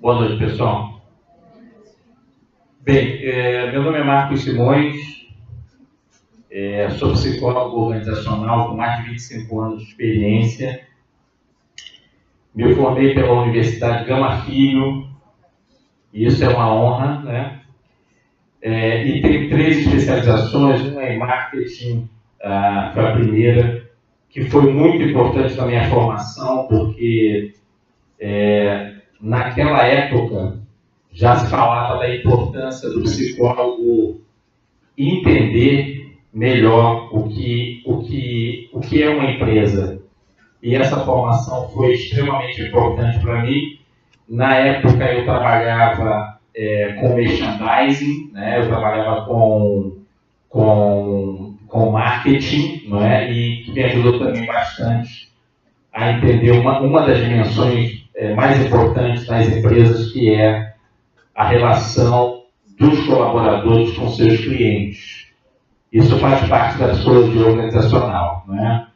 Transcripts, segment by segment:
Boa noite, pessoal. Bem, meu nome é Marcos Simões, sou psicólogo organizacional com mais de 25 anos de experiência. Me formei pela Universidade Gama Filho, e isso é uma honra, né? E tenho 3 especializações, uma em marketing, foi a primeira, que foi muito importante na minha formação, porque naquela época já se falava da importância do psicólogo entender melhor o que é uma empresa. E essa formação foi extremamente importante para mim. Na época eu trabalhava com merchandising, né? Eu trabalhava com marketing, não é? E que me ajudou também bastante a entender uma das dimensões mais importantes nas empresas, que é a relação dos colaboradores com seus clientes. Isso faz parte da psicologia organizacional, não é?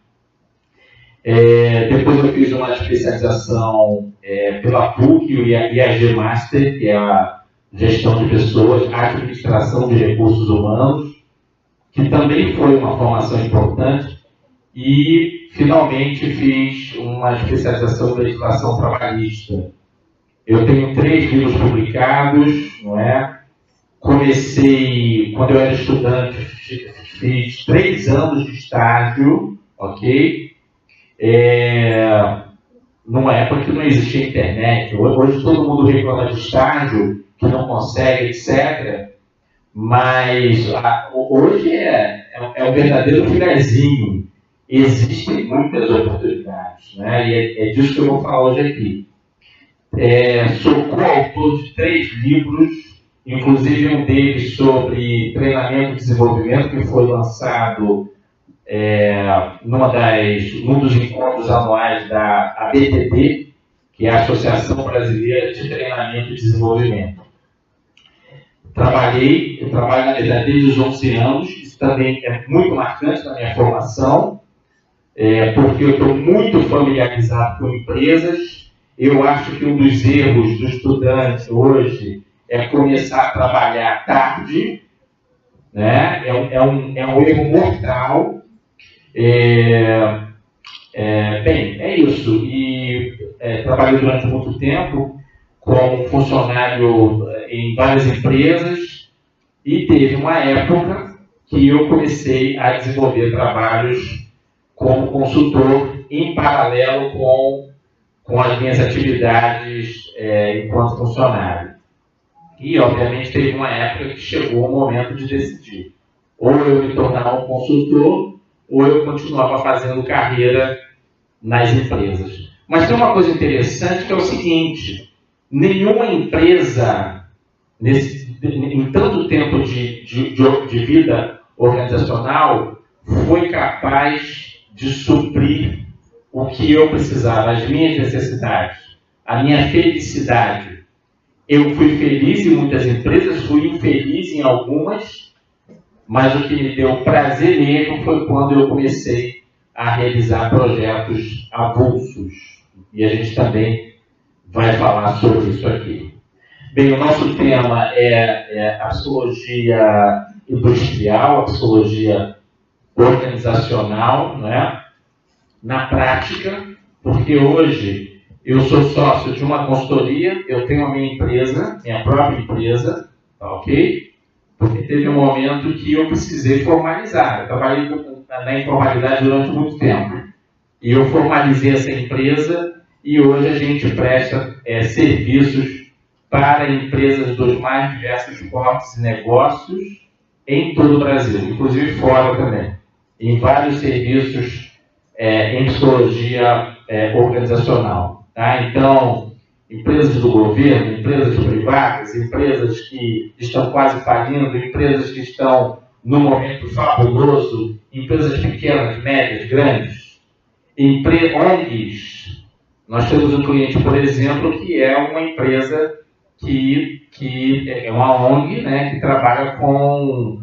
Depois eu fiz uma especialização pela PUC, o IAG Master, que é a gestão de pessoas, administração de recursos humanos, que também foi uma formação importante, e finalmente fiz uma especialização em legislação trabalhista. Eu tenho 3 livros publicados, não é? Comecei, quando eu era estudante, fiz 3 anos de estágio, ok? Numa época que não existia internet. Hoje todo mundo reclama de estágio, que não consegue, etc. Mas hoje é um verdadeiro filezinho. Existem muitas oportunidades, né? E é disso que eu vou falar hoje aqui. Sou coautor de 3 livros, inclusive um deles sobre treinamento e desenvolvimento, que foi lançado num dos encontros anuais da ABTD, que é a Associação Brasileira de Treinamento e Desenvolvimento. Eu trabalho, na verdade, desde os 11 anos, isso também é muito marcante na minha formação, porque eu estou muito familiarizado com empresas. Eu acho que um dos erros do estudante hoje é começar a trabalhar tarde, né? É um erro mortal. Bem, é isso. E trabalhei durante muito tempo como funcionário em várias empresas, e teve uma época que eu comecei a desenvolver trabalhos como consultor em paralelo com as minhas atividades enquanto funcionário. E, obviamente, teve uma época que chegou o momento de decidir. Ou eu me tornava um consultor, ou eu continuava fazendo carreira nas empresas. Mas tem uma coisa interessante, que é o seguinte: nenhuma empresa, em tanto tempo de vida organizacional, foi capaz de suprir o que eu precisava, as minhas necessidades, a minha felicidade. Eu fui feliz em muitas empresas, fui infeliz em algumas, mas o que me deu prazer mesmo foi quando eu comecei a realizar projetos avulsos. E a gente também vai falar sobre isso aqui. Bem, o nosso tema é a psicologia industrial, a psicologia organizacional, né? Na prática, porque hoje eu sou sócio de uma consultoria, eu tenho a minha empresa, minha própria empresa, tá ok? Porque teve um momento que eu precisei formalizar. Eu trabalhei na informalidade durante muito tempo. E eu formalizei essa empresa, e hoje a gente presta serviços para empresas dos mais diversos portes e negócios em todo o Brasil, inclusive fora também. Em vários serviços em psicologia organizacional. Tá? Então, empresas do governo, empresas privadas, empresas que estão quase falindo, empresas que estão num momento fabuloso, empresas pequenas, médias, grandes, ONGs. Nós temos um cliente, por exemplo, que é uma empresa que é uma ONG, né, que trabalha com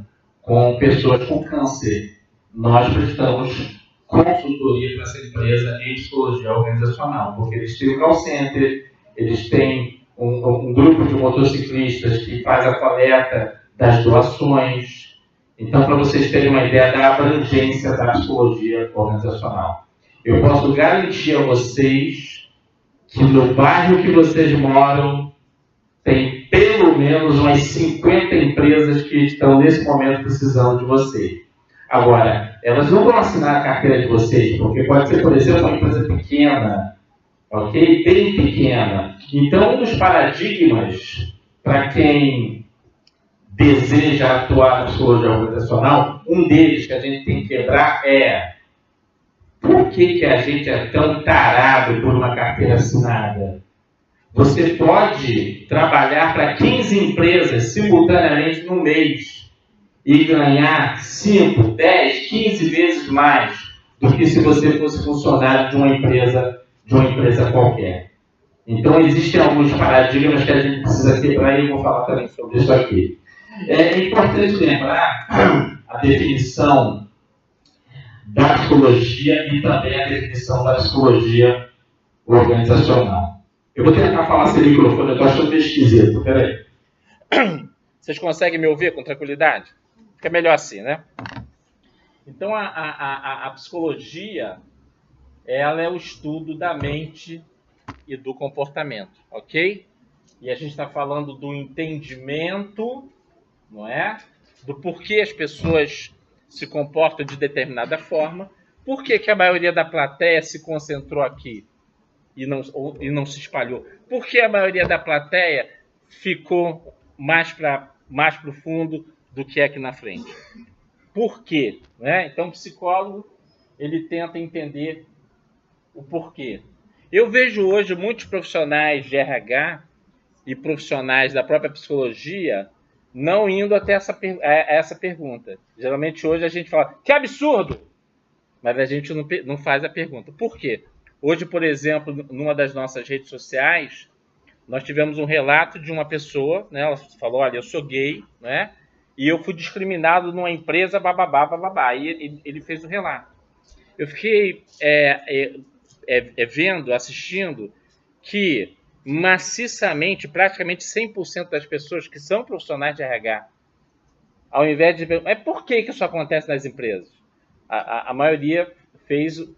com pessoas com câncer. Nós prestamos consultoria para essa empresa em psicologia organizacional, porque eles têm um call center, eles têm um grupo de motociclistas que faz a coleta das doações. Então, para vocês terem uma ideia da abrangência da psicologia organizacional, eu posso garantir a vocês que no bairro que vocês moram tem pelo menos umas 50 empresas que estão nesse momento precisando de você. Agora, elas não vão assinar a carteira de vocês, porque pode ser, por exemplo, uma empresa pequena, ok? Bem pequena. Então, um dos paradigmas para quem deseja atuar na psicologia organizacional, um deles que a gente tem que quebrar é: por que a gente é tão tarado por uma carteira assinada? Você pode trabalhar para 15 empresas simultaneamente no mês e ganhar 5, 10, 15 vezes mais do que se você fosse funcionário de uma empresa qualquer. Então, existem alguns paradigmas que a gente precisa quebrar e eu vou falar também sobre isso aqui. É importante lembrar a definição da psicologia e também a definição da psicologia organizacional. Eu vou tentar falar sem microfone, eu estou achando meio esquisito. Peraí. Vocês conseguem me ouvir com tranquilidade? Fica melhor assim, né? Então, a psicologia, ela é o estudo da mente e do comportamento, ok? E a gente está falando do entendimento, não é? Do porquê as pessoas se comportam de determinada forma. Por que a maioria da plateia se concentrou aqui e não se espalhou? Por que a maioria da plateia ficou mais para o fundo do que aqui na frente? Por quê? Né? Então, o psicólogo, ele tenta entender o porquê. Eu vejo hoje muitos profissionais de RH e profissionais da própria psicologia não indo até essa pergunta. Geralmente hoje a gente fala, que absurdo! Mas a gente não faz a pergunta. Por quê? Hoje, por exemplo, numa das nossas redes sociais, nós tivemos um relato de uma pessoa, né? Ela falou, olha, eu sou gay, né? E eu fui discriminado numa empresa, bababá, bababá. E ele fez o relato. Eu fiquei vendo, assistindo, que maciçamente, praticamente 100% das pessoas que são profissionais de RH, ao invés de ver, por que isso acontece nas empresas? A maioria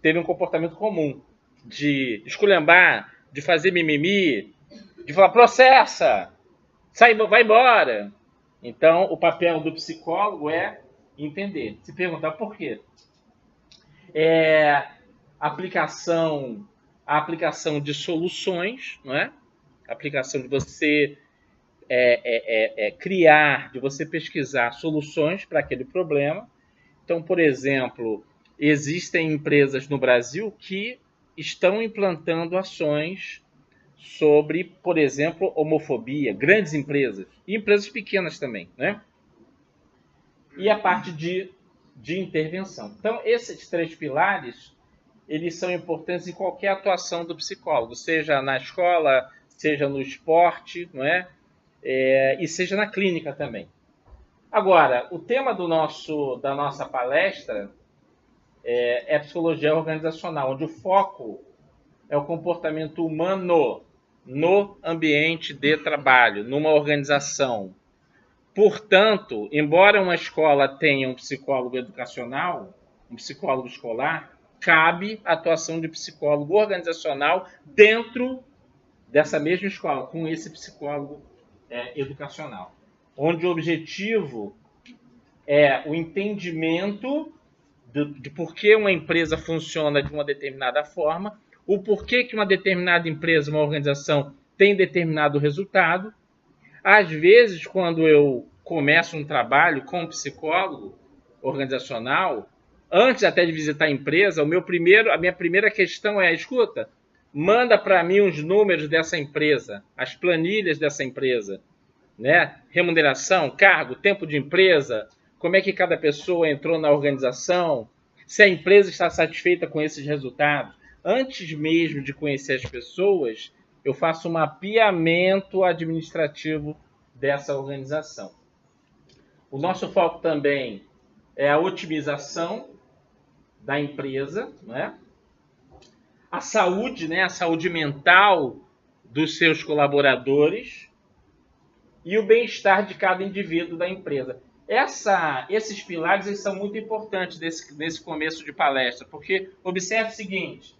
teve um comportamento comum de esculhambar, de fazer mimimi, de falar, processa, vai embora. Então, o papel do psicólogo é entender, se perguntar por quê. A aplicação de soluções, não é? A aplicação de você criar, de você pesquisar soluções para aquele problema. Então, por exemplo, existem empresas no Brasil que estão implantando ações sobre, por exemplo, homofobia, grandes empresas, e empresas pequenas também, né? E a parte de intervenção. Então, esses 3 pilares, eles são importantes em qualquer atuação do psicólogo, seja na escola, seja no esporte, não é? E seja na clínica também. Agora, o tema da nossa palestra é psicologia organizacional, onde o foco é o comportamento humano no ambiente de trabalho, numa organização. Portanto, embora uma escola tenha um psicólogo educacional, um psicólogo escolar, cabe a atuação de psicólogo organizacional dentro dessa mesma escola, com esse psicólogo educacional, onde o objetivo é o entendimento de por que uma empresa funciona de uma determinada forma, o porquê que uma determinada empresa, uma organização, tem determinado resultado. Às vezes, quando eu começo um trabalho com um psicólogo organizacional, antes até de visitar a empresa, a minha primeira questão é, escuta, manda para mim os números dessa empresa, as planilhas dessa empresa, né? Remuneração, cargo, tempo de empresa, como é que cada pessoa entrou na organização, se a empresa está satisfeita com esses resultados. Antes mesmo de conhecer as pessoas, eu faço um mapeamento administrativo dessa organização. O nosso foco também é a otimização da empresa, né? A saúde, né? A saúde mental dos seus colaboradores e o bem-estar de cada indivíduo da empresa. Esses pilares eles são muito importantes nesse começo de palestra, porque observe o seguinte: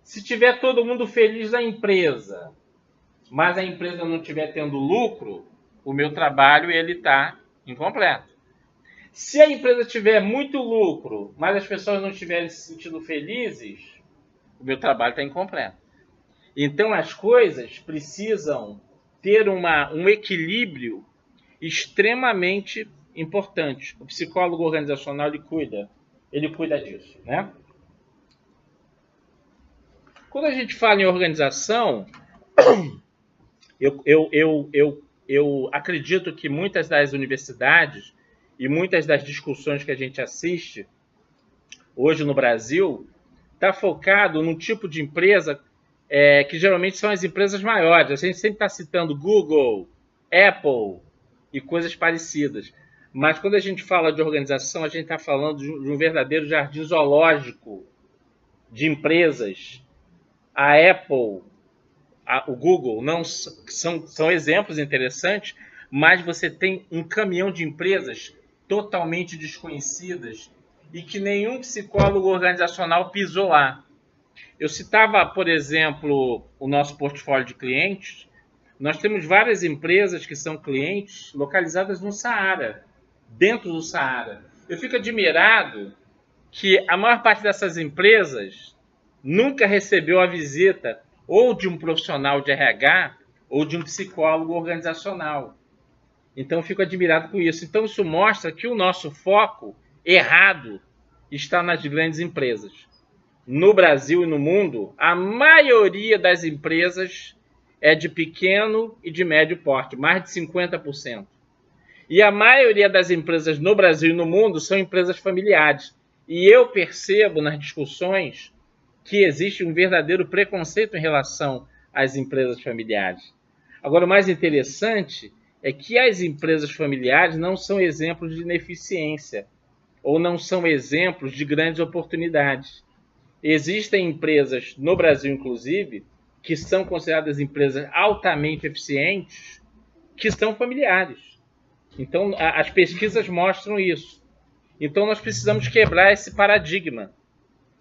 se tiver todo mundo feliz na empresa, mas a empresa não estiver tendo lucro, o meu trabalho ele está incompleto. Se a empresa tiver muito lucro, mas as pessoas não estiverem se sentindo felizes, o meu trabalho está incompleto. Então as coisas precisam ter um equilíbrio extremamente importante. O psicólogo organizacional ele cuida disso, né? Quando a gente fala em organização, eu acredito que muitas das universidades e muitas das discussões que a gente assiste hoje no Brasil está focado num tipo de empresa que geralmente são as empresas maiores. A gente sempre está citando Google, Apple e coisas parecidas. Mas quando a gente fala de organização, a gente está falando de um verdadeiro jardim zoológico de empresas. A Apple, o Google não são exemplos interessantes, mas você tem um caminhão de empresas totalmente desconhecidas e que nenhum psicólogo organizacional pisou lá. Eu citava, por exemplo, o nosso portfólio de clientes. Nós temos várias empresas que são clientes localizadas no Saara, dentro do Saara. Eu fico admirado que a maior parte dessas empresas nunca recebeu a visita ou de um profissional de RH ou de um psicólogo organizacional. Então, eu fico admirado com isso. Então, isso mostra que o nosso foco errado está nas grandes empresas. No Brasil e no mundo, a maioria das empresas é de pequeno e de médio porte, mais de 50%. E a maioria das empresas no Brasil e no mundo são empresas familiares. E eu percebo nas discussões que existe um verdadeiro preconceito em relação às empresas familiares. Agora, o mais interessante é que as empresas familiares não são exemplos de ineficiência ou não são exemplos de grandes oportunidades. Existem empresas, no Brasil inclusive, que são consideradas empresas altamente eficientes, que são familiares. Então, as pesquisas mostram isso. Então, nós precisamos quebrar esse paradigma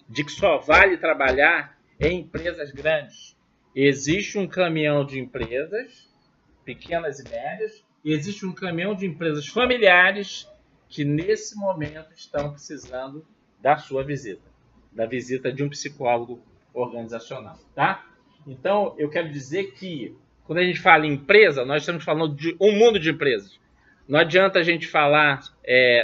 de que só vale trabalhar em empresas grandes. Existe um caminhão de empresas, pequenas e médias, e existe um caminhão de empresas familiares que, nesse momento, estão precisando da sua visita, da visita de um psicólogo organizacional, tá? Então, eu quero dizer que, quando a gente fala em empresa, nós estamos falando de um mundo de empresas. Não adianta a gente falar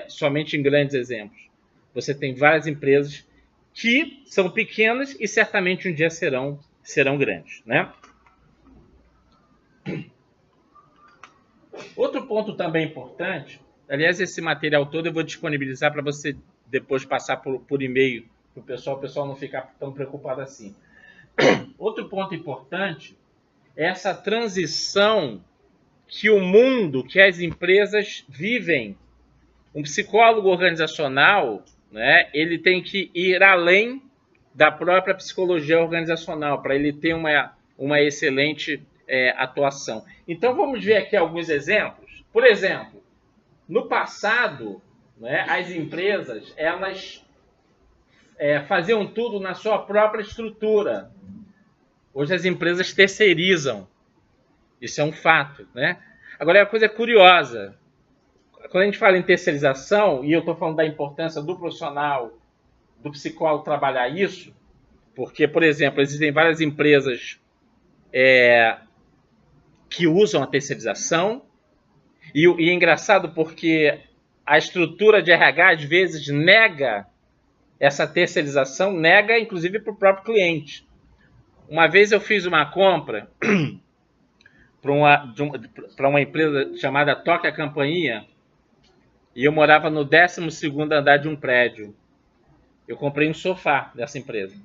somente em grandes exemplos. Você tem várias empresas que são pequenas e certamente um dia serão grandes, né? Outro ponto também importante, aliás, esse material todo eu vou disponibilizar para você depois passar por e-mail para o pessoal não ficar tão preocupado assim. Outro ponto importante é essa transição que o mundo, que as empresas vivem. Um psicólogo organizacional, né, ele tem que ir além da própria psicologia organizacional para ele ter uma excelente atuação. Então, vamos ver aqui alguns exemplos. Por exemplo, no passado, né, as empresas elas faziam tudo na sua própria estrutura. Hoje as empresas terceirizam. Isso é um fato, né? Agora, a coisa curiosa. Quando a gente fala em terceirização, e eu estou falando da importância do profissional, do psicólogo trabalhar isso, porque, por exemplo, existem várias empresas que usam a terceirização, e é engraçado porque a estrutura de RH, às vezes, nega essa terceirização, nega, inclusive, para o próprio cliente. Uma vez eu fiz uma compra para uma empresa chamada Toque a Campainha, e eu morava no 12º andar de um prédio. Eu comprei um sofá dessa empresa.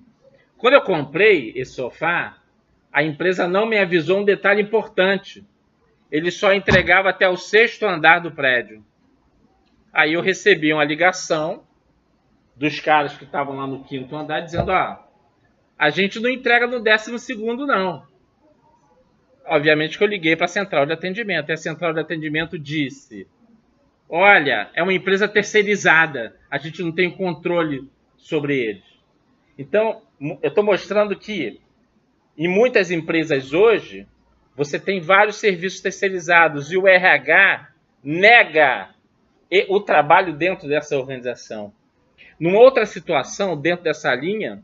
Quando eu comprei esse sofá, a empresa não me avisou um detalhe importante. Ele só entregava até o 6º andar do prédio. Aí eu recebi uma ligação dos caras que estavam lá no 5º andar dizendo: a gente não entrega no 12º não. Obviamente que eu liguei para a central de atendimento, e a central de atendimento disse: olha, é uma empresa terceirizada, a gente não tem controle sobre eles. Então, eu estou mostrando que em muitas empresas hoje, você tem vários serviços terceirizados e o RH nega o trabalho dentro dessa organização. Numa outra situação, dentro dessa linha,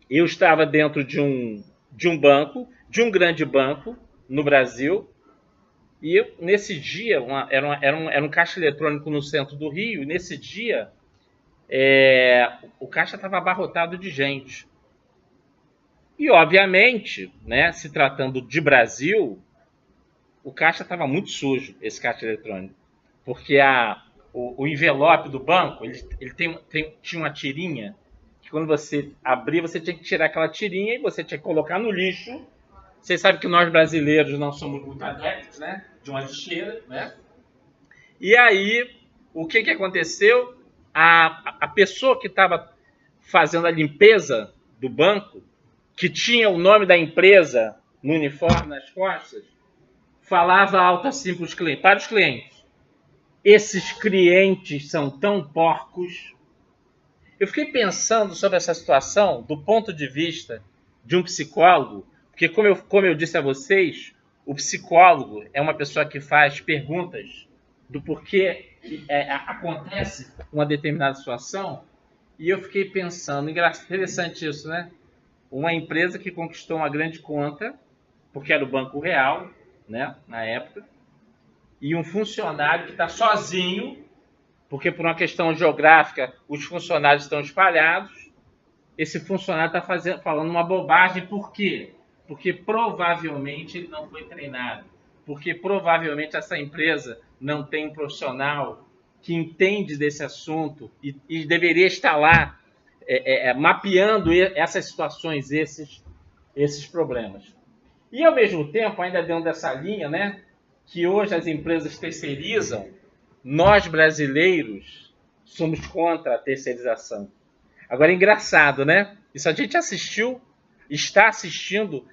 eu estava dentro de um banco, de um grande banco no Brasil, e nesse dia, era um caixa eletrônico no centro do Rio, e nesse dia o caixa estava abarrotado de gente. E, obviamente, né, se tratando de Brasil, o caixa estava muito sujo, esse caixa eletrônico. Porque o envelope do banco, ele tinha uma tirinha, que quando você abria, você tinha que tirar aquela tirinha e você tinha que colocar no lixo. Vocês sabem que nós brasileiros não somos muito adeptos, né, de uma lixeira, né? E aí, o que aconteceu? A pessoa que estava fazendo a limpeza do banco, que tinha o nome da empresa no uniforme, nas costas, falava alto assim para os clientes: esses clientes são tão porcos. Eu fiquei pensando sobre essa situação do ponto de vista de um psicólogo, porque como eu disse a vocês, o psicólogo é uma pessoa que faz perguntas do porquê acontece uma determinada situação, e eu fiquei pensando, interessante isso, né? Uma empresa que conquistou uma grande conta, porque era o Banco Real, né, na época, e um funcionário que está sozinho, porque por uma questão geográfica os funcionários estão espalhados. Esse funcionário está falando uma bobagem. Por quê? Porque provavelmente ele não foi treinado, porque provavelmente essa empresa não tem um profissional que entende desse assunto e deveria estar lá mapeando essas situações, esses problemas. E, ao mesmo tempo, ainda dentro dessa linha, né, que hoje as empresas terceirizam, nós brasileiros somos contra a terceirização. Agora, é engraçado, né? Isso a gente está assistindo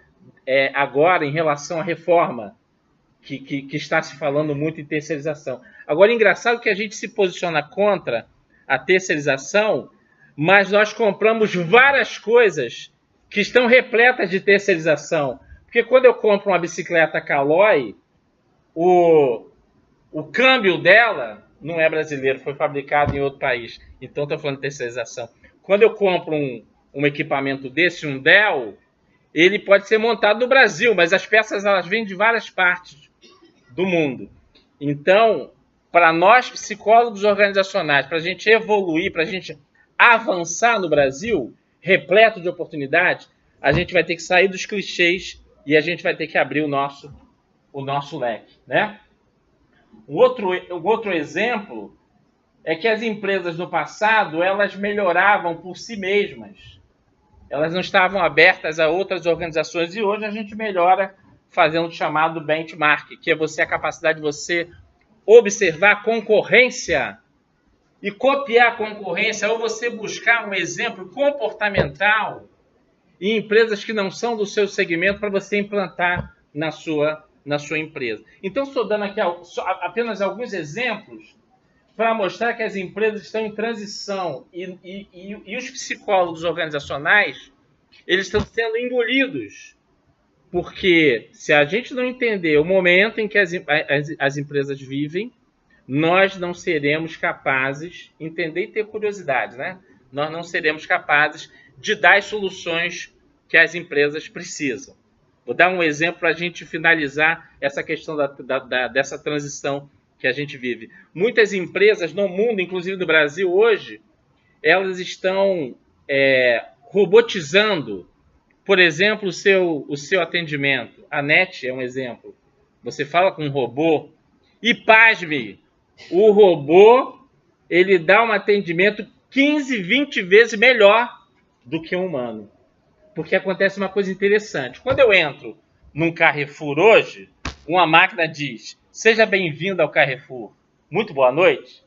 agora em relação à reforma, que está se falando muito em terceirização. Agora, é engraçado que a gente se posiciona contra a terceirização, mas nós compramos várias coisas que estão repletas de terceirização. Porque quando eu compro uma bicicleta Caloi, o câmbio dela não é brasileiro, foi fabricado em outro país. Então, estou falando de terceirização. Quando eu compro um equipamento desse, um Dell, ele pode ser montado no Brasil, mas as peças elas vêm de várias partes do mundo. Então, para nós psicólogos organizacionais, para a gente evoluir, para a gente avançar no Brasil, repleto de oportunidades, a gente vai ter que sair dos clichês e a gente vai ter que abrir o nosso leque, né? Um outro exemplo é que as empresas no passado, elas melhoravam por si mesmas. Elas não estavam abertas a outras organizações, e hoje a gente melhora fazendo o chamado benchmark, que é a capacidade de você observar a concorrência e copiar a concorrência, ou você buscar um exemplo comportamental em empresas que não são do seu segmento para você implantar na sua empresa. Então, estou dando aqui apenas alguns exemplos para mostrar que as empresas estão em transição e os psicólogos organizacionais, eles estão sendo engolidos. Porque se a gente não entender o momento em que as empresas vivem, nós não seremos capazes, entender e ter curiosidade, né? Nós não seremos capazes de dar as soluções que as empresas precisam. Vou dar um exemplo para a gente finalizar essa questão dessa transição que a gente vive. Muitas empresas no mundo, inclusive no Brasil hoje, elas estão robotizando, por exemplo, o seu atendimento. A NET é um exemplo. Você fala com um robô e, pasme, o robô ele dá um atendimento 15, 20 vezes melhor do que um humano. Porque acontece uma coisa interessante. Quando eu entro num Carrefour hoje, uma máquina diz: seja bem-vindo ao Carrefour, muito boa noite.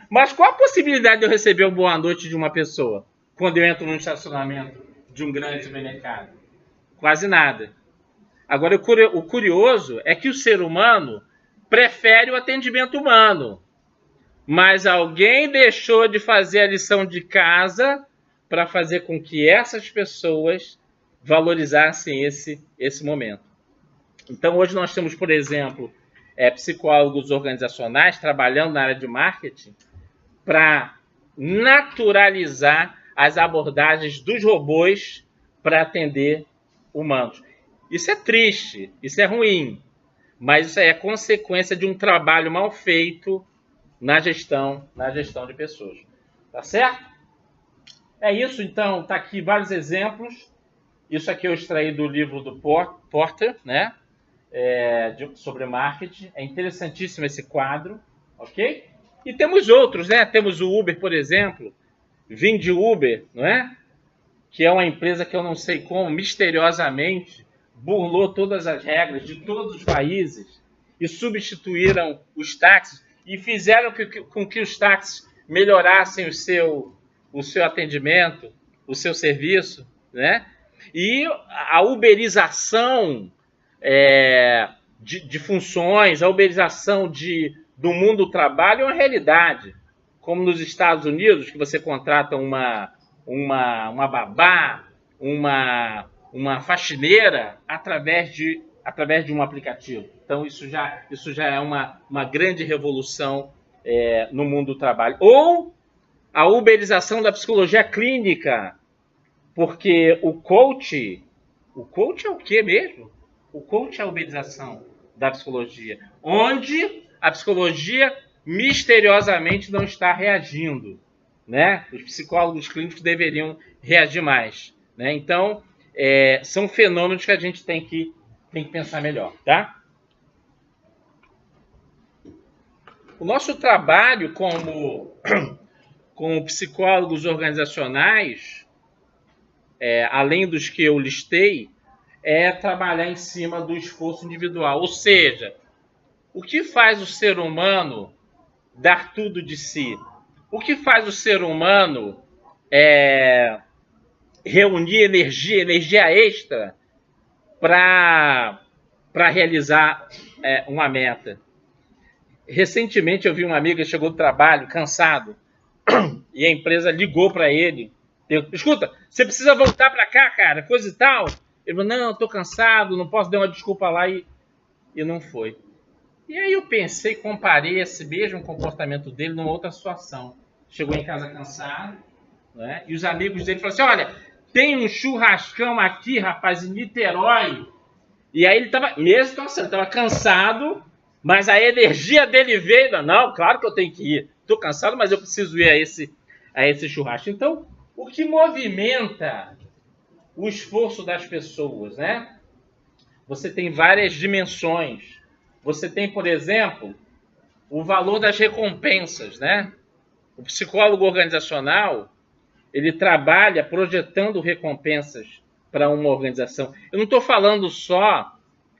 Mas qual a possibilidade de eu receber uma boa noite de uma pessoa quando eu entro num estacionamento de um grande supermercado? Quase nada. Agora, o curioso é que o ser humano prefere o atendimento humano. Mas alguém deixou de fazer a lição de casa para fazer com que essas pessoas valorizassem esse momento. Então, hoje nós temos, por exemplo, psicólogos organizacionais trabalhando na área de marketing para naturalizar as abordagens dos robôs para atender humanos. Isso é triste, isso é ruim, mas isso aí é consequência de um trabalho mal feito na gestão de pessoas. Tá certo? É isso, então, tá aqui vários exemplos. Isso aqui eu extraí do livro do Porter, né? Sobre marketing. É interessantíssimo esse quadro, ok? E temos outros, né? Temos o Uber, por exemplo. Vim de Uber, não é? Que é uma empresa que eu não sei como, misteriosamente, burlou todas as regras de todos os países e substituíram os táxis e fizeram com que os táxis melhorassem o seu atendimento, o seu serviço, né? E a uberização de funções, a uberização do mundo do trabalho é uma realidade. Como nos Estados Unidos, que você contrata uma babá, uma faxineira através de um aplicativo. Então, isso já é uma grande revolução no mundo do trabalho. Ou a uberização da psicologia clínica, porque o coach é o quê mesmo? O coach é a uberização da psicologia, onde a psicologia misteriosamente não está reagindo, né? Os psicólogos clínicos deveriam reagir mais, né? Então, são fenômenos que a gente tem que pensar melhor, tá? O nosso trabalho como psicólogos organizacionais, além dos que eu listei, é trabalhar em cima do esforço individual. Ou seja, o que faz o ser humano dar tudo de si? O que faz o ser humano reunir energia extra para realizar uma meta? Recentemente eu vi um amigo que chegou do trabalho cansado e a empresa ligou para ele. Escuta, você precisa voltar para cá, cara, coisa e tal. Ele falou, não, estou cansado, não posso dar uma desculpa lá e não foi. E aí eu pensei, comparei esse mesmo comportamento dele numa outra situação. Chegou em casa cansado, né? E os amigos dele falaram assim, olha, tem um churrascão aqui, rapaz, em Niterói. E aí ele estava, mesmo situação, ele estava cansado, mas a energia dele veio, não, claro que eu tenho que ir. Estou cansado, mas eu preciso ir a esse churrasco. Então, o que movimenta o esforço das pessoas, né? Você tem várias dimensões. Você tem, por exemplo, o valor das recompensas, né? O psicólogo organizacional, ele trabalha projetando recompensas para uma organização. Eu não estou falando só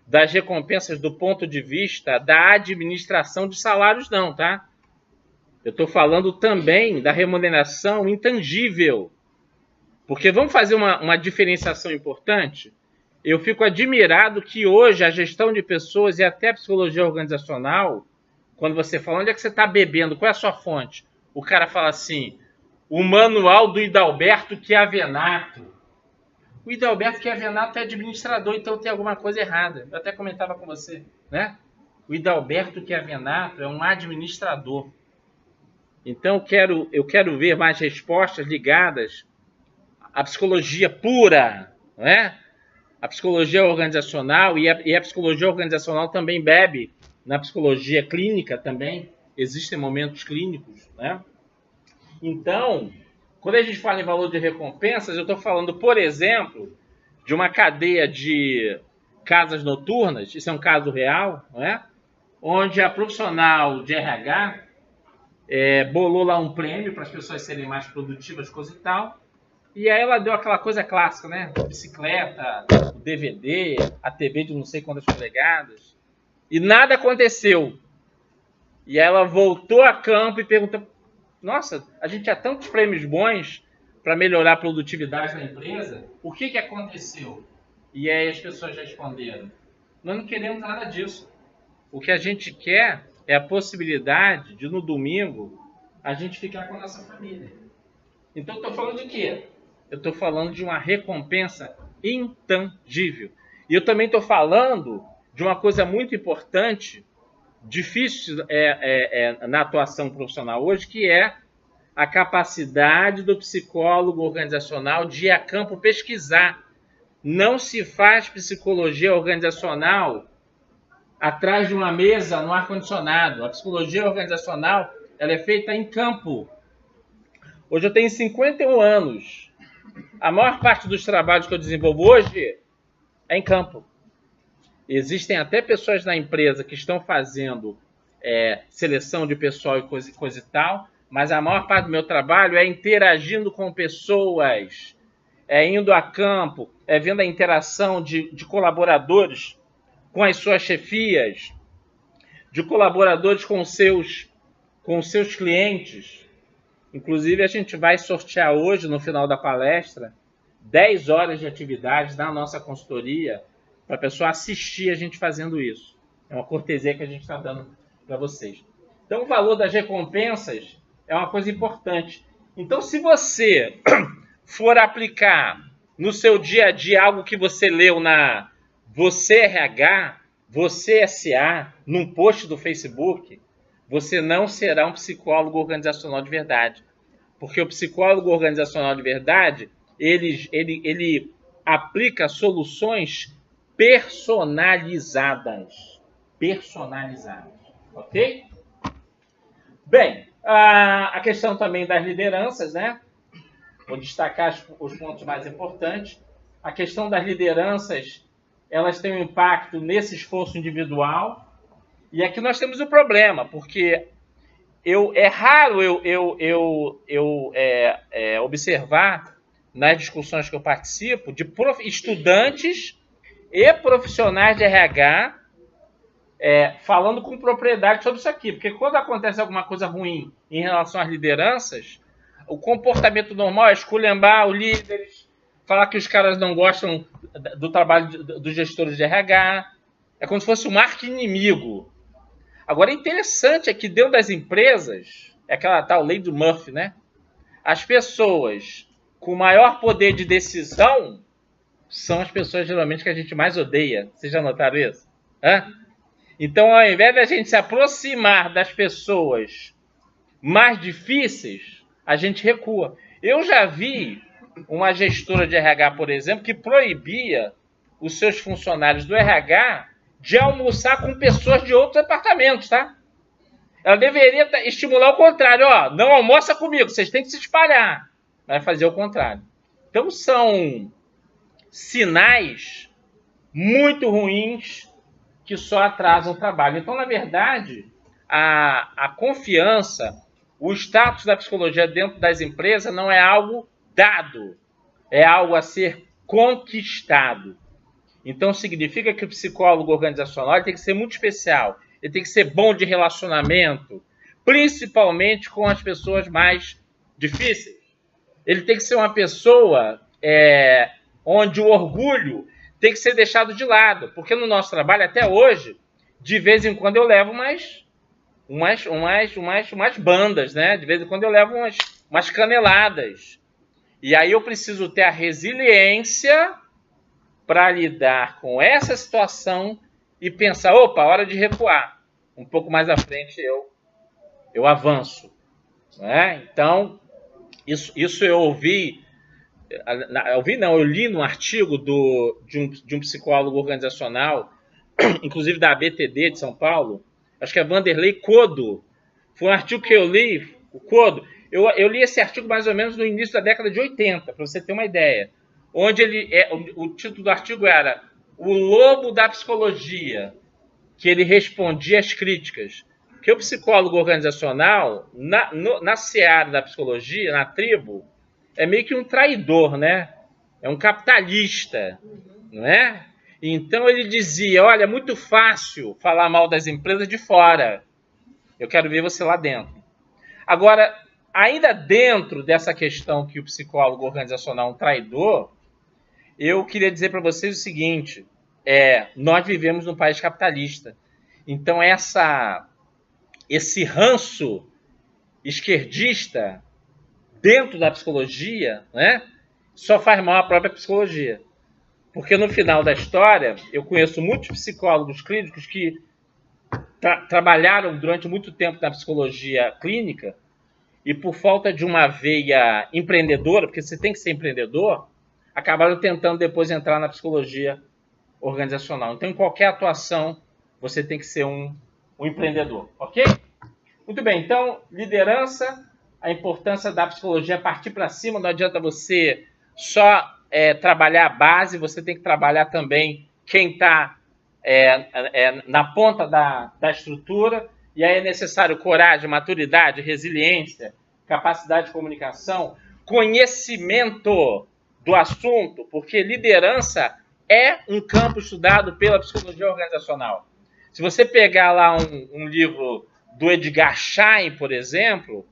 das recompensas do ponto de vista da administração de salários, não, tá? Eu estou falando também da remuneração intangível. Porque vamos fazer uma diferenciação importante? Eu fico admirado que hoje a gestão de pessoas e até a psicologia organizacional, quando você fala, onde é que você está bebendo? Qual é a sua fonte? O cara fala assim, o manual do Hidalberto Chiavenato. O Hidalberto Chiavenato é administrador, então tem alguma coisa errada. Eu até comentava com você, né? O Hidalberto Chiavenato é um administrador. Então eu quero ver mais respostas ligadas à psicologia pura, não é? A psicologia organizacional e a psicologia organizacional também bebe na psicologia clínica também. Existem momentos clínicos, né? Então, quando a gente fala em valor de recompensas, eu estou falando, por exemplo, de uma cadeia de casas noturnas, isso é um caso real, não é? Onde a profissional de RH bolou lá um prêmio para as pessoas serem mais produtivas, coisa e tal, e aí ela deu aquela coisa clássica, né? Bicicleta, o DVD, a TV de não sei quantas polegadas, e nada aconteceu. E ela voltou a campo e perguntou, nossa, a gente tinha tantos prêmios bons para melhorar a produtividade da empresa, o que aconteceu? E aí as pessoas responderam, nós não queremos nada disso. O que a gente quer é a possibilidade de, no domingo, a gente ficar com a nossa família. Então, eu estou falando de quê? Eu estou falando de uma recompensa intangível. E eu também estou falando de uma coisa muito importante, difícil na atuação profissional hoje, que é a capacidade do psicólogo organizacional de ir a campo pesquisar. Não se faz psicologia organizacional atrás de uma mesa no ar-condicionado. A psicologia organizacional ela é feita em campo. Hoje eu tenho 51 anos. A maior parte dos trabalhos que eu desenvolvo hoje é em campo. Existem até pessoas na empresa que estão fazendo seleção de pessoal e coisa e tal, mas a maior parte do meu trabalho é interagindo com pessoas, indo a campo, vendo a interação de colaboradores com as suas chefias, de colaboradores com seus clientes. Inclusive, a gente vai sortear hoje, no final da palestra, 10 horas de atividades na nossa consultoria para a pessoa assistir a gente fazendo isso. É uma cortesia que a gente está dando para vocês. Então, o valor das recompensas é uma coisa importante. Então, se você for aplicar no seu dia a dia algo que você leu na Você RH, Você SA, num post do Facebook, você não será um psicólogo organizacional de verdade. Porque o psicólogo organizacional de verdade, ele aplica soluções personalizadas. Personalizadas. Ok? Bem, a questão também das lideranças, né? Vou destacar os pontos mais importantes. A questão das lideranças, elas têm um impacto nesse esforço individual. E aqui nós temos um problema, porque é raro eu observar nas discussões que eu participo de estudantes e profissionais de RH falando com propriedade sobre isso aqui. Porque quando acontece alguma coisa ruim em relação às lideranças, o comportamento normal é esculhambar os líderes, falar que os caras não gostam do trabalho dos gestores de RH. É como se fosse um arqui-inimigo. Agora, interessante é que dentro das empresas, é aquela tal lei do Murphy, né? As pessoas com maior poder de decisão são as pessoas, geralmente, que a gente mais odeia. Vocês já notaram isso? Então, ao invés de a gente se aproximar das pessoas mais difíceis, a gente recua. Eu já vi uma gestora de RH, por exemplo, que proibia os seus funcionários do RH de almoçar com pessoas de outros departamentos, tá? Ela deveria estimular o contrário. Não almoça comigo, vocês têm que se espalhar. Vai fazer o contrário. Então, são sinais muito ruins que só atrasam o trabalho. Então, na verdade, a confiança, o status da psicologia dentro das empresas não é algo dado, é algo a ser conquistado. Então, significa que o psicólogo organizacional tem que ser muito especial. Ele tem que ser bom de relacionamento, principalmente com as pessoas mais difíceis. Ele tem que ser uma pessoa onde o orgulho tem que ser deixado de lado. Porque no nosso trabalho, até hoje, de vez em quando eu levo umas bandas, né? De vez em quando eu levo umas caneladas. E aí eu preciso ter a resiliência para lidar com essa situação e pensar, opa, hora de recuar. Um pouco mais à frente eu avanço. Né? Então, isso eu eu li num artigo de um psicólogo organizacional, inclusive da ABTD de São Paulo, acho que é Vanderlei Codo. Foi um artigo que eu li, o Codo. Eu li esse artigo mais ou menos no início da década de 80, para você ter uma ideia. Onde o título do artigo era O Lobo da Psicologia, que ele respondia às críticas. Porque o psicólogo organizacional, na seara da psicologia, na tribo, é meio que um traidor, né? É um capitalista, não é? Então ele dizia, olha, é muito fácil falar mal das empresas de fora. Eu quero ver você lá dentro. Agora, ainda dentro dessa questão que o psicólogo organizacional é um traidor, eu queria dizer para vocês o seguinte, nós vivemos num país capitalista. Então esse ranço esquerdista dentro da psicologia, né, só faz mal à própria psicologia. Porque no final da história, eu conheço muitos psicólogos clínicos que trabalharam durante muito tempo na psicologia clínica e por falta de uma veia empreendedora, porque você tem que ser empreendedor, acabaram tentando depois entrar na psicologia organizacional. Então, em qualquer atuação, você tem que ser um empreendedor, ok? Muito bem, então, liderança, a importância da psicologia é partir para cima, não adianta você só trabalhar a base, você tem que trabalhar também quem está na ponta da estrutura, e aí é necessário coragem, maturidade, resiliência, capacidade de comunicação, conhecimento do assunto, porque liderança é um campo estudado pela psicologia organizacional. Se você pegar lá um livro do Edgar Schein, por exemplo,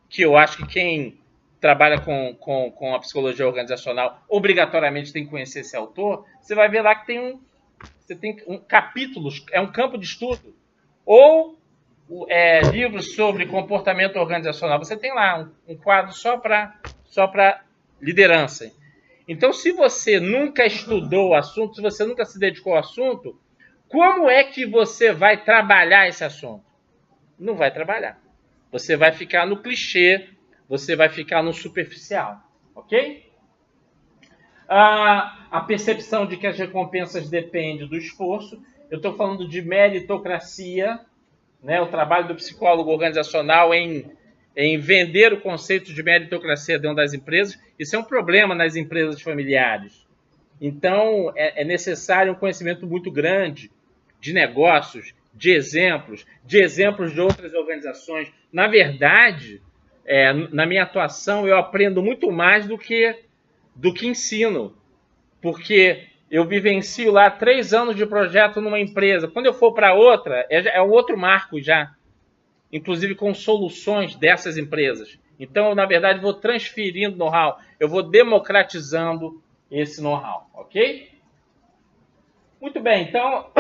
que eu acho que quem trabalha com a psicologia organizacional obrigatoriamente tem que conhecer esse autor, você vai ver lá que tem capítulos, é um campo de estudo. Ou livros sobre comportamento organizacional. Você tem lá um quadro só para liderança. Então, se você nunca estudou o assunto, se você nunca se dedicou ao assunto, como é que você vai trabalhar esse assunto? Não vai trabalhar. Você vai ficar no clichê, você vai ficar no superficial, ok? A percepção de que as recompensas dependem do esforço. Eu estou falando de meritocracia, né? O trabalho do psicólogo organizacional em vender o conceito de meritocracia dentro das empresas. Isso é um problema nas empresas familiares. Então, é necessário um conhecimento muito grande de negócios, de exemplos de outras organizações. Na verdade, na minha atuação, eu aprendo muito mais do que ensino, porque eu vivencio lá 3 anos de projeto numa empresa. Quando eu for para outra, é um outro marco já, inclusive com soluções dessas empresas. Então, eu, na verdade, vou transferindo know-how, eu vou democratizando esse know-how, ok? Muito bem, então,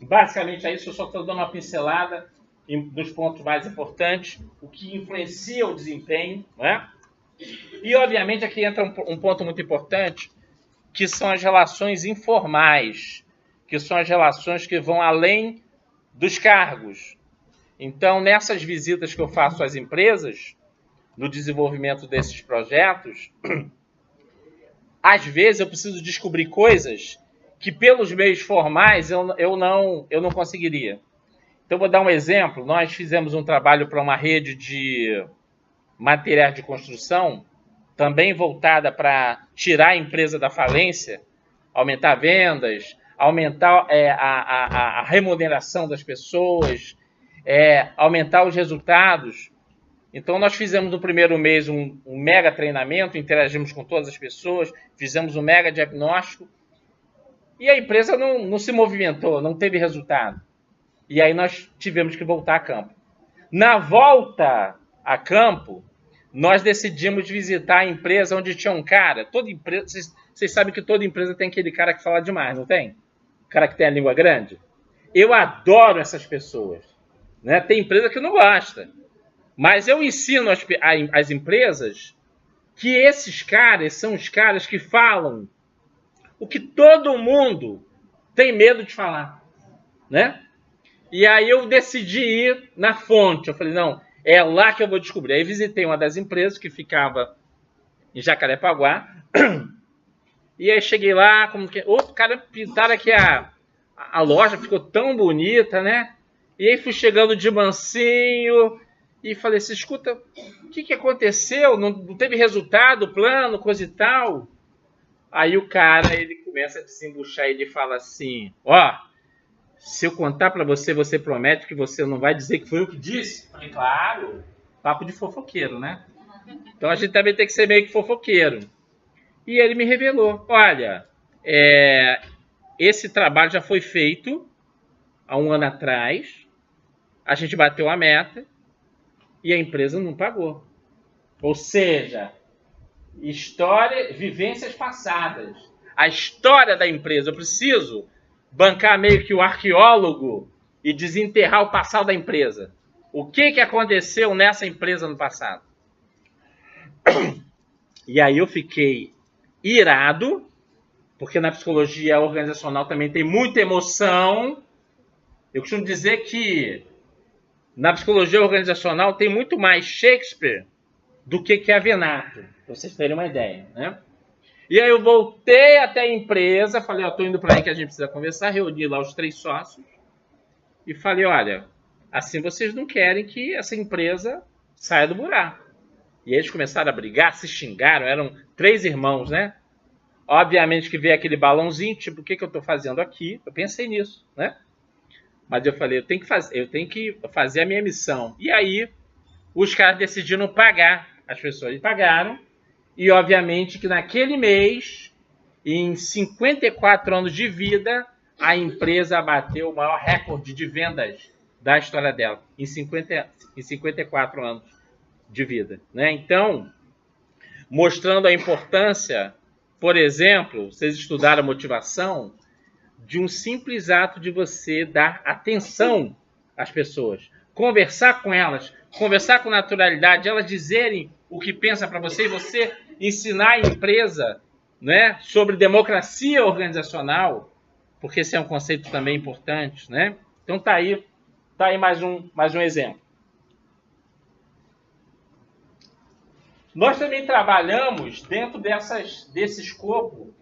basicamente é isso, eu só estou dando uma pincelada dos pontos mais importantes, o que influencia o desempenho, né? E, obviamente, aqui entra um ponto muito importante, que são as relações informais, que são as relações que vão além dos cargos. Então, nessas visitas que eu faço às empresas, no desenvolvimento desses projetos, às vezes eu preciso descobrir coisas que pelos meios formais eu não conseguiria. Então, vou dar um exemplo. Nós fizemos um trabalho para uma rede de materiais de construção, também voltada para tirar a empresa da falência, aumentar vendas, aumentar a remuneração das pessoas, aumentar os resultados. Então, nós fizemos no primeiro mês um mega treinamento, interagimos com todas as pessoas, fizemos um mega diagnóstico, e a empresa não se movimentou, não teve resultado. E aí nós tivemos que voltar a campo. Na volta a campo, nós decidimos visitar a empresa onde tinha um cara. Toda empresa, vocês sabem que toda empresa tem aquele cara que fala demais, não tem? O cara que tem a língua grande. Eu adoro essas pessoas, né? Tem empresa que não gosta. Mas eu ensino às empresas que esses caras são os caras que falam o que todo mundo tem medo de falar, né? E aí eu decidi ir na fonte. Eu falei, não, é lá que eu vou descobrir. Aí visitei uma das empresas que ficava em Jacarepaguá. E aí cheguei lá, cara, pintaram aqui a loja, ficou tão bonita, né? E aí fui chegando de mansinho e falei assim, escuta, o que aconteceu? Não teve resultado, plano, coisa e tal? Aí o cara, ele começa a se embuchar e ele fala assim, se eu contar para você, você promete que você não vai dizer que foi eu que disse? Eu falei, claro, papo de fofoqueiro, né? Então a gente também tem que ser meio que fofoqueiro. E ele me revelou, olha, esse trabalho já foi feito há 1 ano atrás, a gente bateu a meta e a empresa não pagou. Ou seja, história, vivências passadas. A história da empresa. Eu preciso bancar meio que o arqueólogo e desenterrar o passado da empresa. O que aconteceu nessa empresa no passado? E aí eu fiquei irado, porque na psicologia organizacional também tem muita emoção. Eu costumo dizer que na psicologia organizacional tem muito mais Shakespeare do que Avenatti, para vocês terem uma ideia, né? E aí eu voltei até a empresa, falei, estou indo para aí que a gente precisa conversar, reuni lá os 3 sócios e falei, olha, assim vocês não querem que essa empresa saia do buraco. E eles começaram a brigar, se xingaram, eram 3 irmãos, né? Obviamente que veio aquele balãozinho, tipo, o que eu estou fazendo aqui? Eu pensei nisso, né? Mas eu falei, eu tenho que fazer a minha missão. E aí, os caras decidiram pagar as pessoas. Eles pagaram. E, obviamente, que naquele mês, em 54 anos de vida, a empresa bateu o maior recorde de vendas da história dela. Em 54 anos de vida, né? Então, mostrando a importância, por exemplo, vocês estudaram a motivação, de um simples ato de você dar atenção às pessoas, conversar com elas, conversar com naturalidade, elas dizerem o que pensa para você e você ensinar a empresa, né, sobre democracia organizacional, porque esse é um conceito também importante, né? Então tá aí mais um exemplo. Nós também trabalhamos dentro desse escopo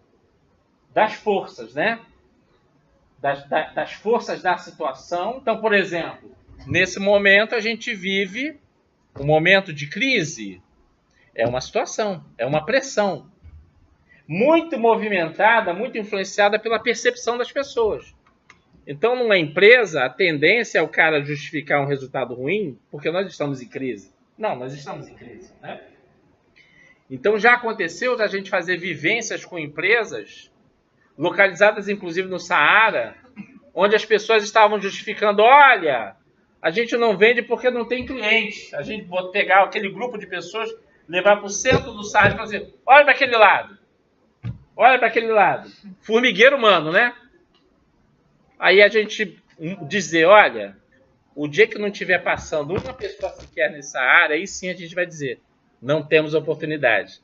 das forças, né? Das forças da situação. Então, por exemplo, nesse momento a gente vive um momento de crise. É uma situação, é uma pressão muito movimentada, muito influenciada pela percepção das pessoas. Então, numa empresa, a tendência é o cara justificar um resultado ruim porque nós estamos em crise. Não, nós estamos em crise, né? Então, já aconteceu da gente fazer vivências com empresas localizadas inclusive no Saara, onde as pessoas estavam justificando, olha, a gente não vende porque não tem cliente. A gente pode pegar aquele grupo de pessoas, levar para o centro do Saara e fazer, olha para aquele lado, olha para aquele lado. Formigueiro humano, né? Aí a gente dizer, olha, o dia que não estiver passando uma pessoa sequer nessa área, aí sim a gente vai dizer, não temos oportunidade.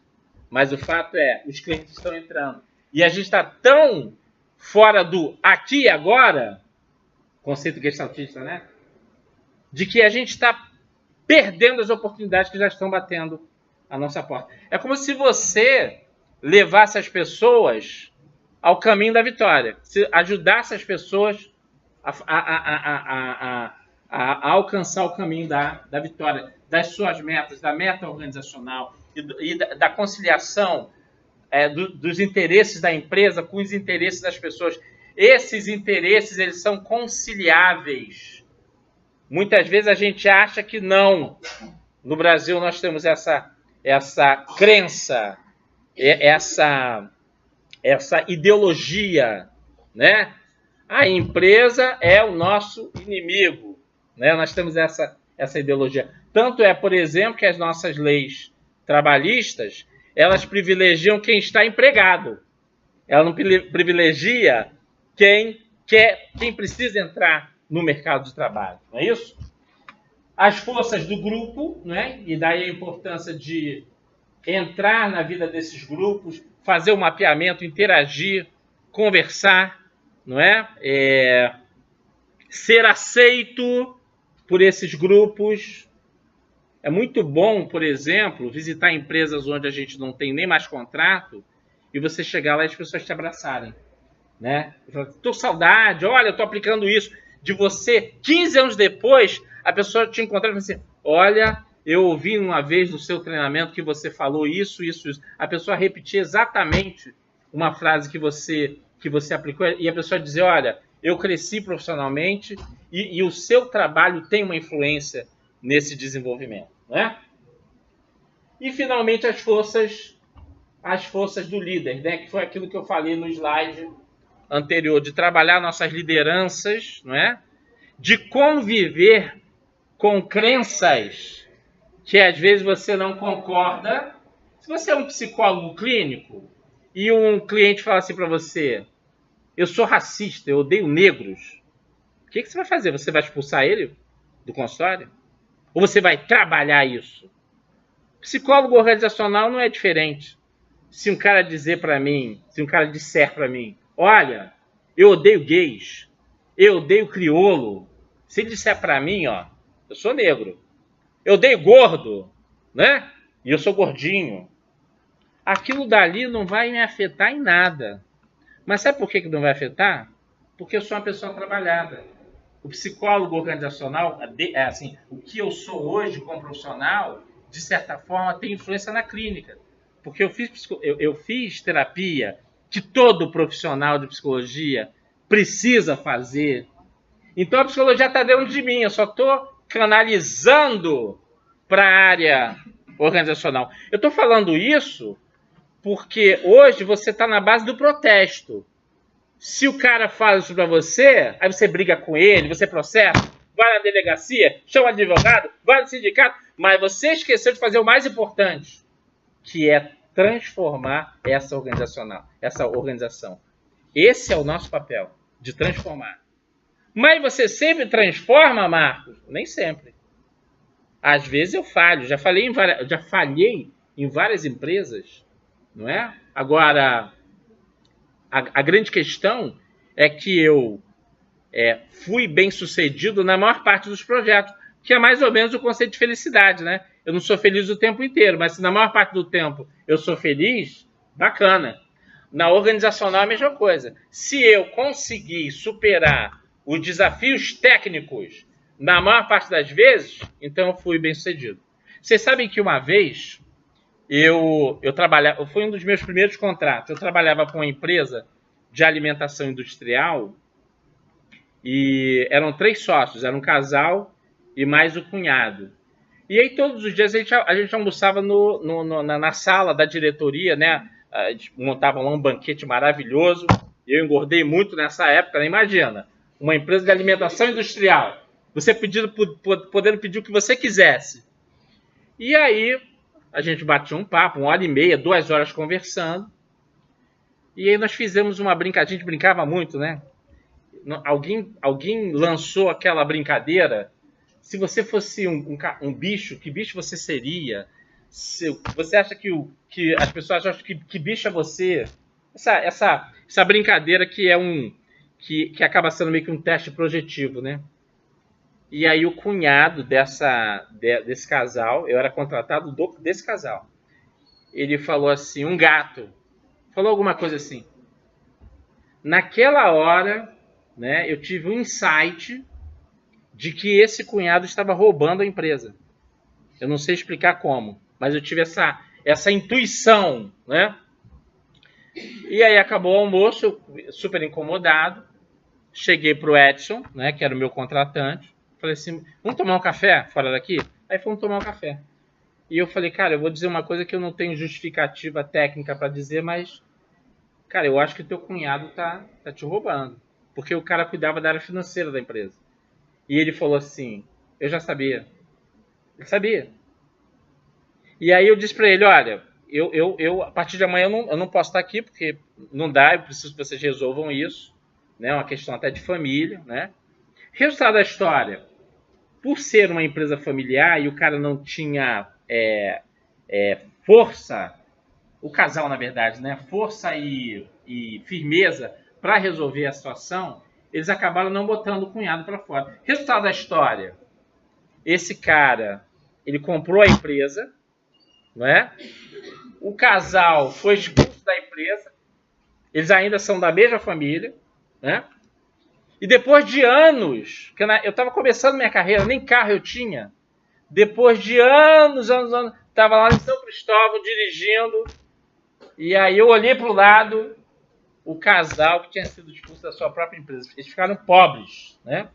Mas o fato é, os clientes estão entrando. E a gente está tão fora do aqui e agora, conceito gestaltista, né? De que a gente está perdendo as oportunidades que já estão batendo a nossa porta. É como se você levasse as pessoas ao caminho da vitória. Se ajudasse as pessoas a alcançar o caminho da vitória, das suas metas, da meta organizacional e da conciliação dos interesses da empresa com os interesses das pessoas. Esses interesses, eles são conciliáveis. Muitas vezes a gente acha que não. No Brasil nós temos essa crença, essa ideologia, né? A empresa é o nosso inimigo, né? Nós temos essa ideologia. Tanto é, por exemplo, que as nossas leis trabalhistas, elas privilegiam quem está empregado. Ela não privilegia quem precisa entrar no mercado de trabalho, não é isso? As forças do grupo, né? E daí a importância de entrar na vida desses grupos, fazer o mapeamento, interagir, conversar, não é? Ser aceito por esses grupos. É muito bom, por exemplo, visitar empresas onde a gente não tem nem mais contrato e você chegar lá e as pessoas te abraçarem, né? Tô saudade, olha, eu tô aplicando isso. De você, 15 anos depois, a pessoa te encontrar e falar assim, olha, eu ouvi uma vez no seu treinamento que você falou isso. A pessoa repetir exatamente uma frase que você aplicou e a pessoa dizer, olha, eu cresci profissionalmente e o seu trabalho tem uma influência nesse desenvolvimento, né? E finalmente as forças do líder, né? Que foi aquilo que eu falei no slide anterior, de trabalhar nossas lideranças, não é? De conviver com crenças que às vezes você não concorda. Se você é um psicólogo clínico e um cliente fala assim para você, eu sou racista, eu odeio negros, o que você vai fazer? Você vai expulsar ele do consultório? Ou você vai trabalhar isso? Psicólogo organizacional não é diferente. Se um cara disser para mim, olha, eu odeio gays, eu odeio crioulo, se ele disser para mim, ó, eu sou negro, eu odeio gordo, né? E eu sou gordinho. Aquilo dali não vai me afetar em nada. Mas sabe por que não vai afetar? Porque eu sou uma pessoa trabalhada. O psicólogo organizacional, assim, o que eu sou hoje como profissional, de certa forma, tem influência na clínica. Porque eu fiz terapia que todo profissional de psicologia precisa fazer. Então a psicologia está dentro de mim, eu só estou canalizando para a área organizacional. Eu estou falando isso porque hoje você está na base do protesto. Se o cara fala isso para você, aí você briga com ele, você processa, vai na delegacia, chama advogado, vai no sindicato, mas você esqueceu de fazer o mais importante, que é transformar essa organização. Esse é o nosso papel, de transformar. Mas você sempre transforma, Marcos? Nem sempre. Às vezes eu falho. Já falhei em várias empresas, não é? Agora, a grande questão é que eu fui bem sucedido na maior parte dos projetos, que é mais ou menos o conceito de felicidade, né? Eu não sou feliz o tempo inteiro, mas se na maior parte do tempo eu sou feliz, bacana. Na organizacional é a mesma coisa. Se eu conseguir superar os desafios técnicos na maior parte das vezes, então eu fui bem sucedido. Vocês sabem que uma vez eu trabalhava, foi um dos meus primeiros contratos. Eu trabalhava com uma empresa de alimentação industrial e eram 3 sócios, era um casal e mais o cunhado. E aí todos os dias a gente almoçava na sala da diretoria, né? A gente montava lá um banquete maravilhoso. Eu engordei muito nessa época, né? Imagina, uma empresa de alimentação industrial. Você podendo pedir o que você quisesse. E aí a gente batia um papo, 1h30, 2 horas conversando. E aí nós fizemos uma brincadeira, a gente brincava muito, né? Alguém lançou aquela brincadeira. Se você fosse um bicho, que bicho você seria? Você acha que as pessoas acham que bicho é você? Essa brincadeira que é que acaba sendo meio que um teste projetivo, né? E aí o cunhado desse casal, eu era contratado desse casal, ele falou assim, um gato, falou alguma coisa assim. Naquela hora, né, eu tive um insight de que esse cunhado estava roubando a empresa. Eu não sei explicar como, mas eu tive essa intuição, né? E aí acabou o almoço, super incomodado. Cheguei pro Edson, né, que era o meu contratante. Falei assim, vamos tomar um café fora daqui? Aí fomos tomar um café. E eu falei, cara, eu vou dizer uma coisa que eu não tenho justificativa técnica para dizer, mas, cara, eu acho que o teu cunhado tá te roubando. Porque o cara cuidava da área financeira da empresa. E ele falou assim, eu já sabia. Ele sabia. E aí eu disse para ele, olha, eu a partir de amanhã eu não posso estar aqui, porque não dá, eu preciso que vocês resolvam isso. Né, uma questão até de família. Né? Resultado da história, por ser uma empresa familiar e o cara não tinha força, o casal na verdade, né, força e firmeza para resolver a situação, eles acabaram não botando o cunhado para fora. Resultado da história, esse cara, ele comprou a empresa, né? O casal foi expulso da empresa, eles ainda são da mesma família, né? E depois de anos, que eu estava começando minha carreira, nem carro eu tinha, depois de anos, estava lá em São Cristóvão dirigindo, e aí eu olhei para o lado, o casal que tinha sido expulso da sua própria empresa. Eles ficaram pobres, né?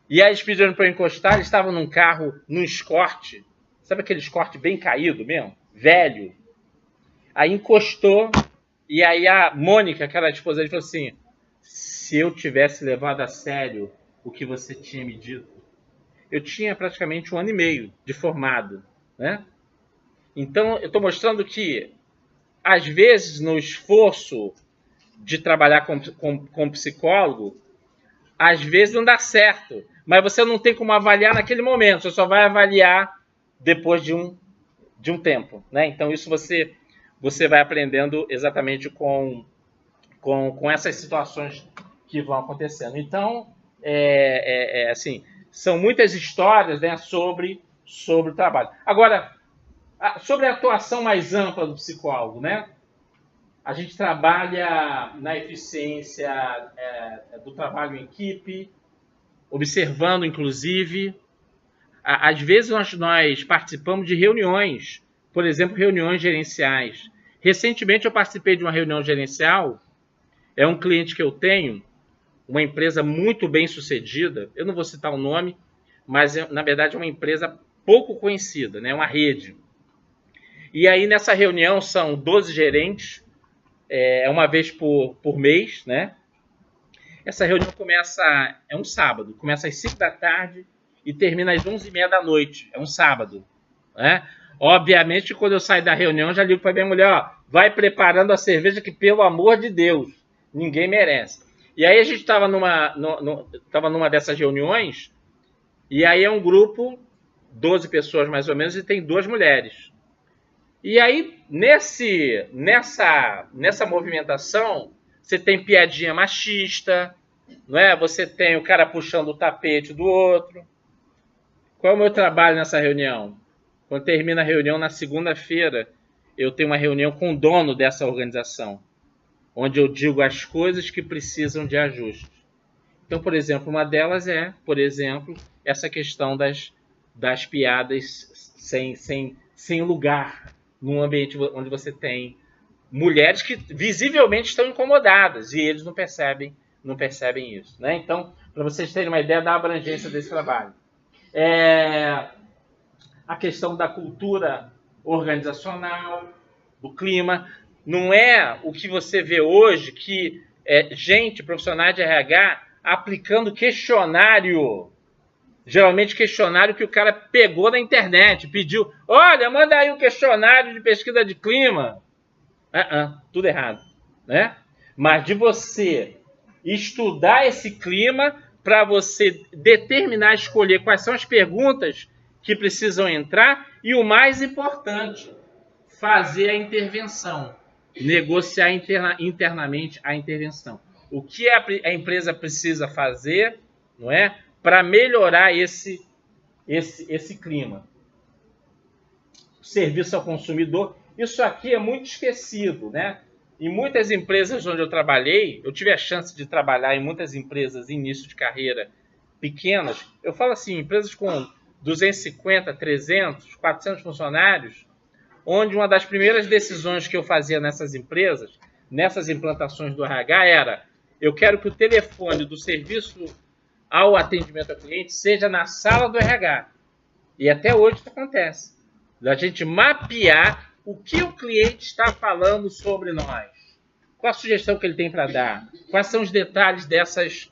E aí eles pediram para eu encostar, eles estavam num carro, num Escort, sabe aquele Escort bem caído mesmo? Velho. Aí encostou, e aí a Mônica, que era a esposa dele, falou assim, se eu tivesse levado a sério o que você tinha me dito, eu tinha praticamente 1 ano e meio de formado, né? Então, eu estou mostrando que, às vezes, no esforço de trabalhar com psicólogo, às vezes não dá certo, mas você não tem como avaliar naquele momento, você só vai avaliar depois de um tempo, né? Então, isso você vai aprendendo exatamente com essas situações que vão acontecendo. Então, assim, são muitas histórias, né, sobre o trabalho. Agora, sobre a atuação mais ampla do psicólogo, né? A gente trabalha na eficiência do trabalho em equipe, observando, inclusive. Às vezes nós participamos de reuniões, por exemplo, reuniões gerenciais. Recentemente eu participei de uma reunião gerencial, é um cliente que eu tenho, uma empresa muito bem sucedida, eu não vou citar o nome, mas na verdade é uma empresa pouco conhecida, né? Uma rede. E aí nessa reunião são 12 gerentes, uma vez por mês, né? Essa reunião é um sábado, começa às 5 da tarde e termina às 11h30 da noite, é um sábado, né? Obviamente, quando eu saio da reunião, já ligo para minha mulher, ó, vai preparando a cerveja que, pelo amor de Deus, ninguém merece. E aí a gente estava numa dessas reuniões, e aí é um grupo, 12 pessoas mais ou menos, e tem 2 mulheres. E aí, nessa movimentação, você tem piadinha machista, não é? Você tem o cara puxando o tapete do outro. Qual é o meu trabalho nessa reunião? Quando termina a reunião, na segunda-feira, eu tenho uma reunião com o dono dessa organização, onde eu digo as coisas que precisam de ajuste. Então, por exemplo, uma delas por exemplo, essa questão das piadas sem lugar, num ambiente onde você tem mulheres que visivelmente estão incomodadas e eles não percebem isso, né? Então, para vocês terem uma ideia da abrangência desse trabalho. A questão da cultura organizacional, do clima, não é o que você vê hoje, que profissionais de RH, aplicando questionário, geralmente questionário que o cara pegou na internet, pediu, olha, manda aí um questionário de pesquisa de clima. Tudo errado, né? Mas de você estudar esse clima para você determinar, escolher quais são as perguntas que precisam entrar e o mais importante, fazer a intervenção, negociar internamente a intervenção. O que a empresa precisa fazer, não é, para melhorar esse clima? Serviço ao consumidor, isso aqui é muito esquecido, né? Em muitas empresas onde eu trabalhei, eu tive a chance de trabalhar em muitas empresas início de carreira pequenas, eu falo assim, empresas com 250, 300, 400 funcionários, onde uma das primeiras decisões que eu fazia nessas empresas, nessas implantações do RH, era: eu quero que o telefone do serviço ao atendimento ao cliente seja na sala do RH. E até hoje isso acontece. Da gente mapear o que o cliente está falando sobre nós. Qual a sugestão que ele tem para dar? Quais são os detalhes dessas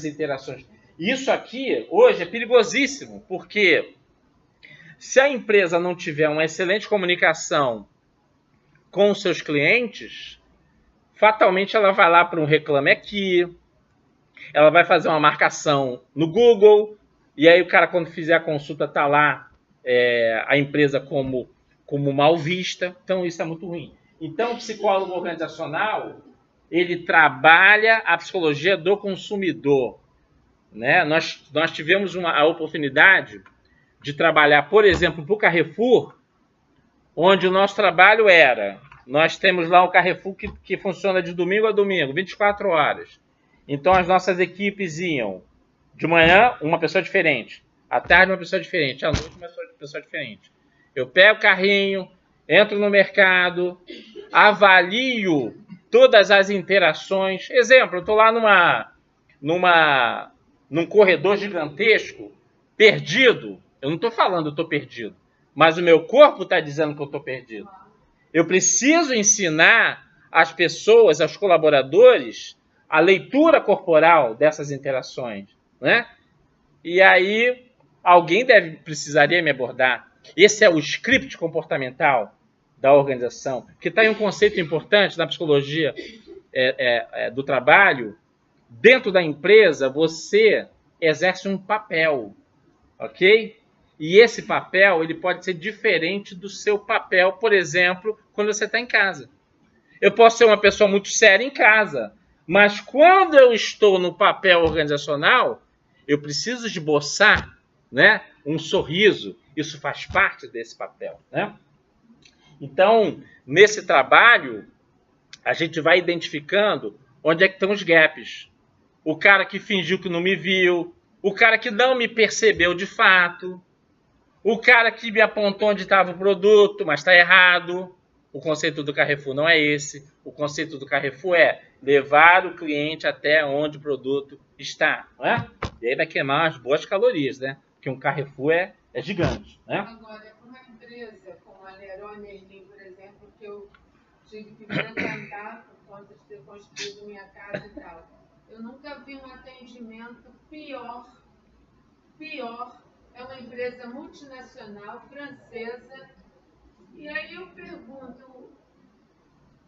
interações? Isso aqui, hoje, é perigosíssimo, porque se a empresa não tiver uma excelente comunicação com os seus clientes, fatalmente ela vai lá para um Reclame Aqui, ela vai fazer uma marcação no Google, e aí o cara, quando fizer a consulta, está lá a empresa como mal vista. Então, isso é muito ruim. Então, o psicólogo organizacional, ele trabalha a psicologia do consumidor, né? Nós tivemos a oportunidade de trabalhar, por exemplo, para o Carrefour, onde o nosso trabalho era... Nós temos lá o Carrefour que funciona de domingo a domingo, 24 horas. Então, as nossas equipes iam de manhã, uma pessoa diferente. À tarde, uma pessoa diferente. À noite, uma pessoa diferente. Eu pego o carrinho, entro no mercado, avalio todas as interações. Exemplo, eu estou lá num corredor gigantesco, perdido. Eu não estou falando eu estou perdido, mas o meu corpo está dizendo que eu estou perdido. Eu preciso ensinar as pessoas, aos colaboradores, a leitura corporal dessas interações, né? e aí alguém precisaria me abordar. Esse é o script comportamental da organização, que está em um conceito importante na psicologia do trabalho. Dentro da empresa, você exerce um papel, ok? E esse papel ele pode ser diferente do seu papel, por exemplo, quando você está em casa. Eu posso ser uma pessoa muito séria em casa, mas quando eu estou no papel organizacional, eu preciso esboçar, né, um sorriso. Isso faz parte desse papel, né? Então, nesse trabalho, a gente vai identificando onde é que estão os gaps. O cara que fingiu que não me viu, o cara que não me percebeu de fato, o cara que me apontou onde estava o produto, mas está errado. O conceito do Carrefour não é esse. O conceito do Carrefour é levar o cliente até onde o produto está, não é? E aí vai queimar as boas calorias, né? Porque um Carrefour é gigante, né? Agora, uma empresa como a Leroy Merlin, por exemplo, que eu tive que frequentar por conta de ter construído minha casa e tal, eu nunca vi um atendimento pior. É uma empresa multinacional, francesa. E aí eu pergunto,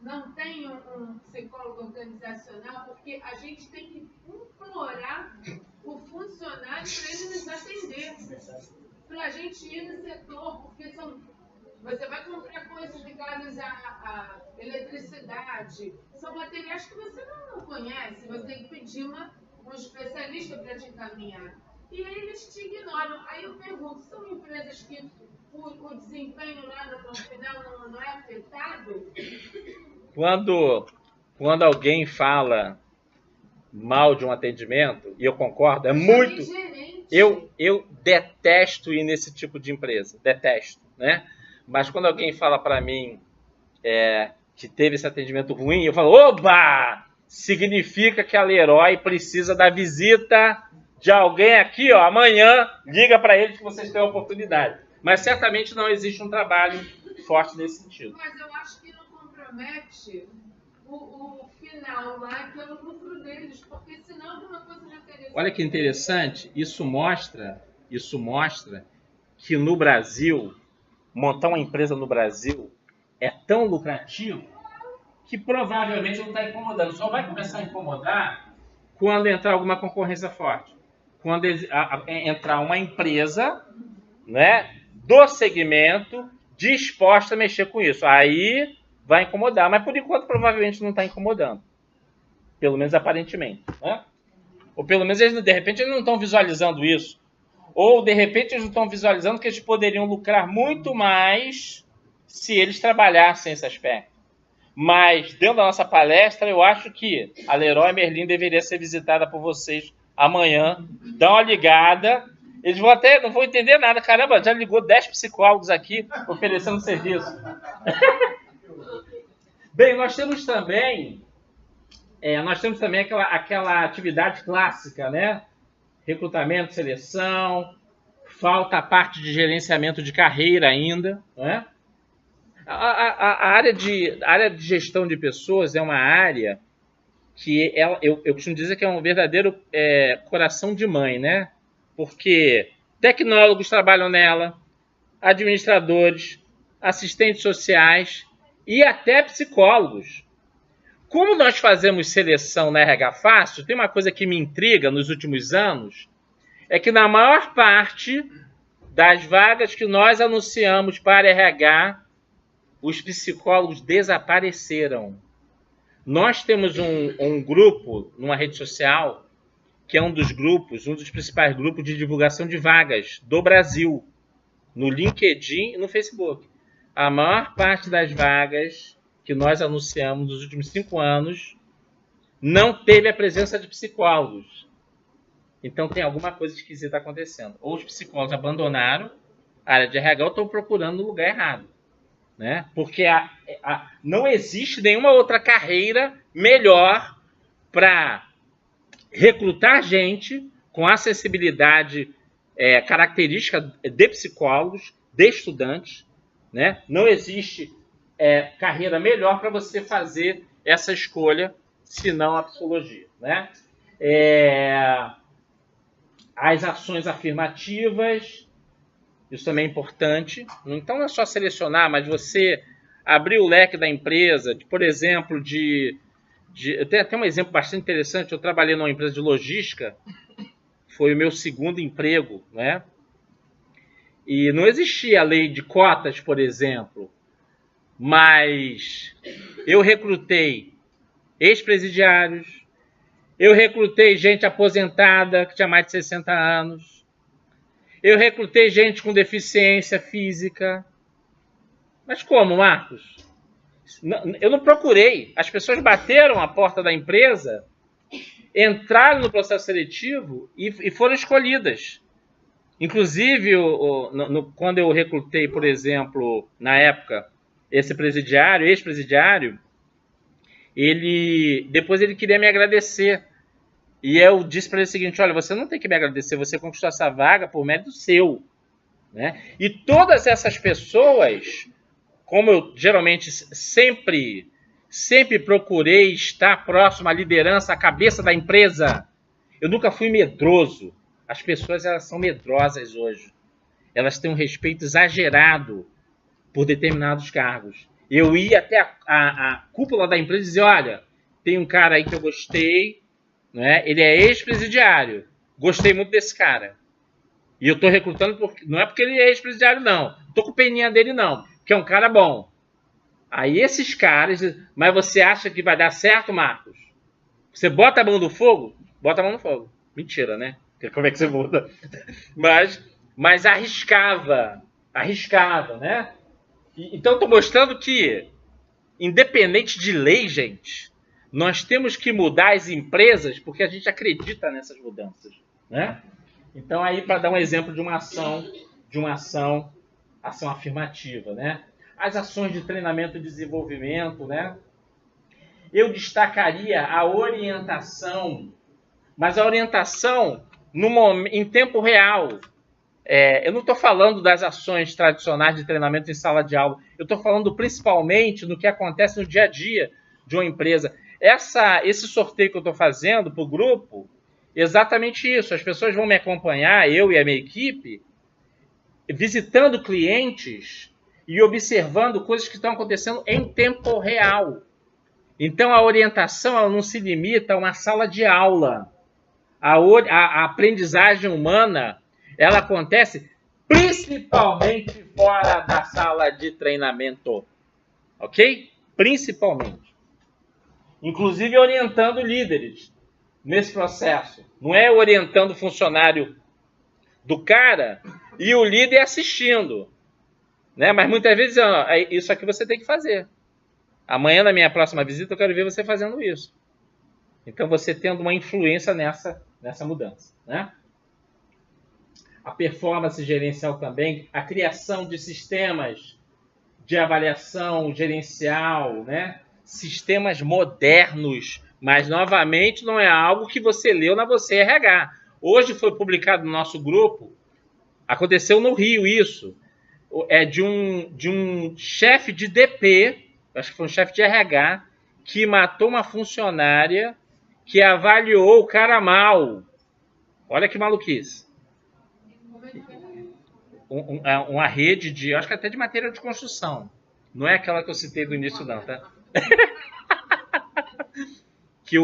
não tem um psicólogo organizacional? Porque a gente tem que implorar o funcionário para ele nos atender. Para a gente ir no setor, porque você vai comprar coisas ligadas à eletricidade. São materiais que você não conhece. Você tem que pedir um especialista para te encaminhar. E aí eles te ignoram. Aí eu pergunto, são empresas que o desempenho lá no final não é afetado? Quando alguém fala mal de um atendimento, e eu concordo, é muito... Eu detesto ir nesse tipo de empresa, detesto, né? Mas quando alguém fala para mim que teve esse atendimento ruim, eu falo, oba! Significa que a Leroy precisa da visita de alguém aqui, ó, amanhã, liga para eles que vocês têm a oportunidade. Mas certamente não existe um trabalho forte nesse sentido. Mas eu acho que não compromete o final lá, que é o lucro deles, porque senão alguma coisa já teria... Olha que interessante, isso mostra que no Brasil, montar uma empresa no Brasil é tão lucrativo que provavelmente não está incomodando. Só vai começar a incomodar quando entrar alguma concorrência forte. Quando entrar uma empresa, né, do segmento disposta a mexer com isso. Aí vai incomodar, mas por enquanto provavelmente não está incomodando. Pelo menos aparentemente, né? Ou pelo menos eles, de repente eles não estão visualizando isso. Ou de repente eles não estão visualizando que eles poderiam lucrar muito mais se eles trabalhassem esse aspecto. Mas dentro da nossa palestra eu acho que a Leroy Merlin deveria ser visitada por vocês amanhã. Dá uma ligada. Eles vão até, não vão entender nada. Caramba, já ligou 10 psicólogos aqui oferecendo serviço. Bem, nós temos também aquela atividade clássica, né? Recrutamento, seleção, falta a parte de gerenciamento de carreira ainda, né? A área de gestão de pessoas é uma área que eu costumo dizer que é um verdadeiro coração de mãe, né? Porque tecnólogos trabalham nela, administradores, assistentes sociais e até psicólogos. Como nós fazemos seleção na RH Fácil, tem uma coisa que me intriga nos últimos anos, é que na maior parte das vagas que nós anunciamos para RH, os psicólogos desapareceram. Nós temos um grupo numa rede social que é um dos principais grupos de divulgação de vagas do Brasil, no LinkedIn e no Facebook. A maior parte das vagas que nós anunciamos nos últimos 5 anos não teve a presença de psicólogos. Então tem alguma coisa esquisita acontecendo. Ou os psicólogos abandonaram a área de RH ou estão procurando no lugar errado, né? Porque não existe nenhuma outra carreira melhor para recrutar gente com acessibilidade característica de psicólogos, de estudantes, né? Não existe carreira melhor para você fazer essa escolha, senão a psicologia, né? as ações afirmativas, isso também é importante. Então não é só selecionar, mas você abrir o leque da empresa, por exemplo, eu tenho até um exemplo bastante interessante. Eu trabalhei numa empresa de logística, foi o meu segundo emprego, né? E não existia a lei de cotas, por exemplo, mas eu recrutei ex-presidiários, eu recrutei gente aposentada que tinha mais de 60 anos, eu recrutei gente com deficiência física. Mas como, Marcos? Eu não procurei. As pessoas bateram a porta da empresa, entraram no processo seletivo e foram escolhidas. Inclusive, quando eu recrutei, por exemplo, na época, esse presidiário, ex-presidiário, depois ele queria me agradecer. E eu disse para ele o seguinte: olha, você não tem que me agradecer, você conquistou essa vaga por mérito seu, né? E todas essas pessoas, como eu geralmente sempre procurei estar próximo à liderança, à cabeça da empresa, eu nunca fui medroso. As pessoas, elas são medrosas hoje. Elas têm um respeito exagerado por determinados cargos. Eu ia até a cúpula da empresa e dizia: olha, tem um cara aí que eu gostei, né? Ele é ex-presidiário, gostei muito desse cara. E eu estou recrutando, não é porque ele é ex-presidiário, não. Não estou com peninha dele, não. Que é um cara bom. Aí esses caras... Mas você acha que vai dar certo, Marcos? Você bota a mão no fogo? Bota a mão no fogo. Mentira, né? Como é que você muda? Mas arriscava, né? Então estou mostrando que, independente de lei, gente, nós temos que mudar as empresas porque a gente acredita nessas mudanças, né? Então aí, para dar um exemplo de uma ação afirmativa, né? As ações de treinamento e desenvolvimento, né? Eu destacaria a orientação, mas a orientação em tempo real. Eu não estou falando das ações tradicionais de treinamento em sala de aula. Eu estou falando principalmente no que acontece no dia a dia de uma empresa. Esse sorteio que eu estou fazendo para o grupo, exatamente isso. As pessoas vão me acompanhar, eu e a minha equipe, visitando clientes e observando coisas que estão acontecendo em tempo real. Então, a orientação, ela não se limita a uma sala de aula. A aprendizagem humana, ela acontece principalmente fora da sala de treinamento. Ok? Principalmente. Inclusive orientando líderes nesse processo. Não é orientando o funcionário do cara e o líder assistindo, né? Mas muitas vezes, isso aqui você tem que fazer. Amanhã, na minha próxima visita, eu quero ver você fazendo isso. Então, você tendo uma influência nessa mudança, né? A performance gerencial também, a criação de sistemas de avaliação gerencial, né? Sistemas modernos, mas, novamente, não é algo que você leu na Você RH. Hoje foi publicado no nosso grupo, aconteceu no Rio isso, de um chefe de DP, acho que foi um chefe de RH, que matou uma funcionária que avaliou o cara mal. Olha que maluquice. Uma rede de, acho que até de material de construção. Não é aquela que eu citei do início, não, tá? Que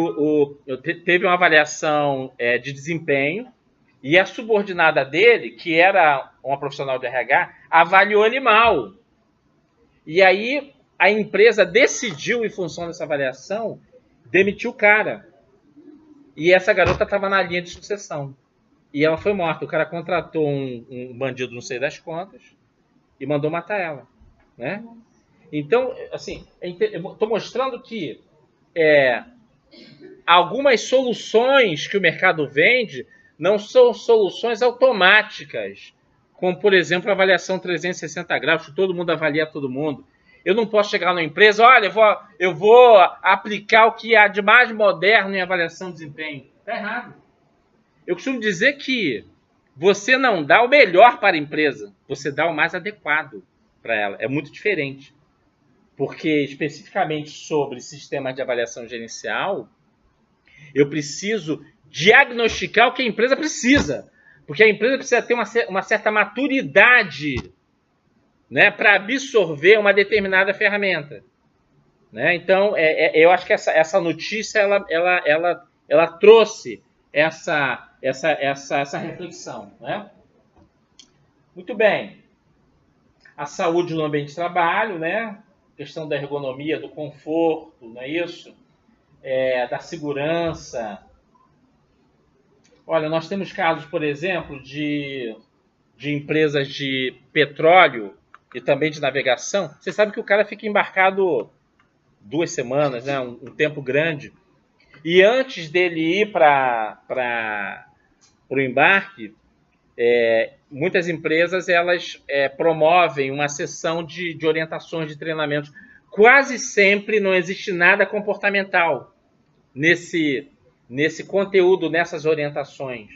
teve uma avaliação de desempenho e a subordinada dele, que era uma profissional de RH, avaliou ele mal. E aí a empresa decidiu, em função dessa avaliação, demitir o cara. E essa garota estava na linha de sucessão. E ela foi morta. O cara contratou um bandido, não sei das contas, e mandou matar ela, né? Então, assim, eu estou mostrando que algumas soluções que o mercado vende não são soluções automáticas, como, por exemplo, a avaliação 360 graus, que todo mundo avalia todo mundo. Eu não posso chegar numa empresa, olha, eu vou aplicar o que há de mais moderno em avaliação de desempenho. Está errado. Eu costumo dizer que você não dá o melhor para a empresa, você dá o mais adequado para ela. É muito diferente. Porque, especificamente sobre sistemas de avaliação gerencial, eu preciso diagnosticar o que a empresa precisa. Porque a empresa precisa ter uma certa maturidade, né, para absorver uma determinada ferramenta. Né? Então, eu acho que essa notícia ela trouxe essa reflexão. Né? Muito bem. A saúde no ambiente de trabalho, né? Questão da ergonomia, do conforto, não é isso? Da segurança. Olha, nós temos casos, por exemplo, de empresas de petróleo e também de navegação. Você sabe que o cara fica embarcado 2 semanas, né? Um tempo grande. E antes dele ir para o embarque, muitas empresas elas promovem uma sessão de orientações, de treinamentos. Quase sempre não existe nada comportamental nesse conteúdo, nessas orientações.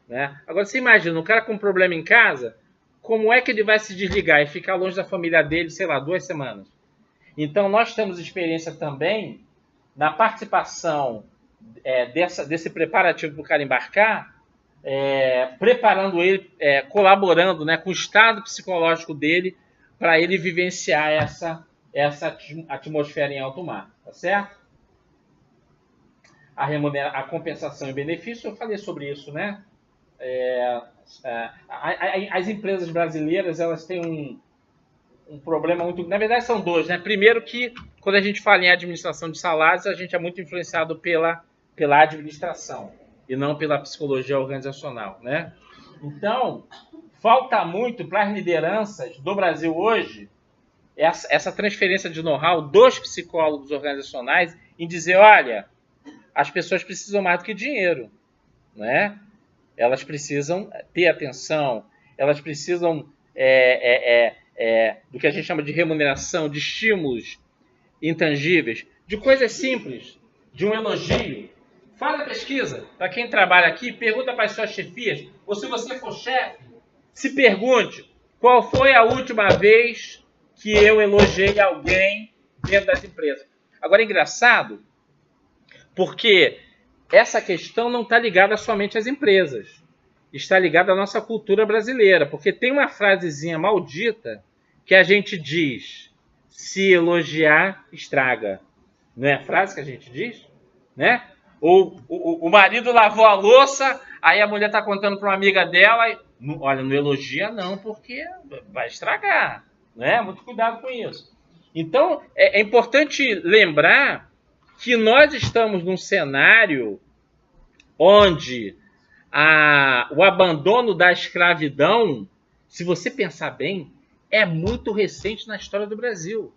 Né? Agora, você imagina, um cara com um problema em casa, como é que ele vai se desligar e ficar longe da família dele, sei lá, 2 semanas? Então, nós temos experiência também na participação desse preparativo para o cara embarcar, preparando ele, colaborando, né, com o estado psicológico dele para ele vivenciar essa atmosfera em alto mar, tá certo? A compensação e benefício, eu falei sobre isso, né? As empresas brasileiras, elas têm um problema muito... Na verdade, são 2, né? Primeiro que, quando a gente fala em administração de salários, a gente é muito influenciado pela administração e não pela psicologia organizacional, né? Então, falta muito para as lideranças do Brasil hoje essa transferência de know-how dos psicólogos organizacionais em dizer, olha, as pessoas precisam mais do que dinheiro, né? Elas precisam ter atenção, elas precisam do que a gente chama de remuneração, de estímulos intangíveis, de coisas simples, de um elogio. Faz a pesquisa. Para quem trabalha aqui, pergunta para as suas chefias, ou se você for chefe, se pergunte qual foi a última vez que eu elogiei alguém dentro das empresas. Agora, é engraçado, porque essa questão não está ligada somente às empresas. Está ligada à nossa cultura brasileira. Porque tem uma frasezinha maldita que a gente diz, se elogiar, estraga. Não é a frase que a gente diz? Né? Ou o marido lavou a louça, aí a mulher está contando para uma amiga dela, e, olha, não elogia não, porque vai estragar. Né? Muito cuidado com isso. Então, é importante lembrar que nós estamos num cenário onde o abandono da escravidão, se você pensar bem, é muito recente na história do Brasil.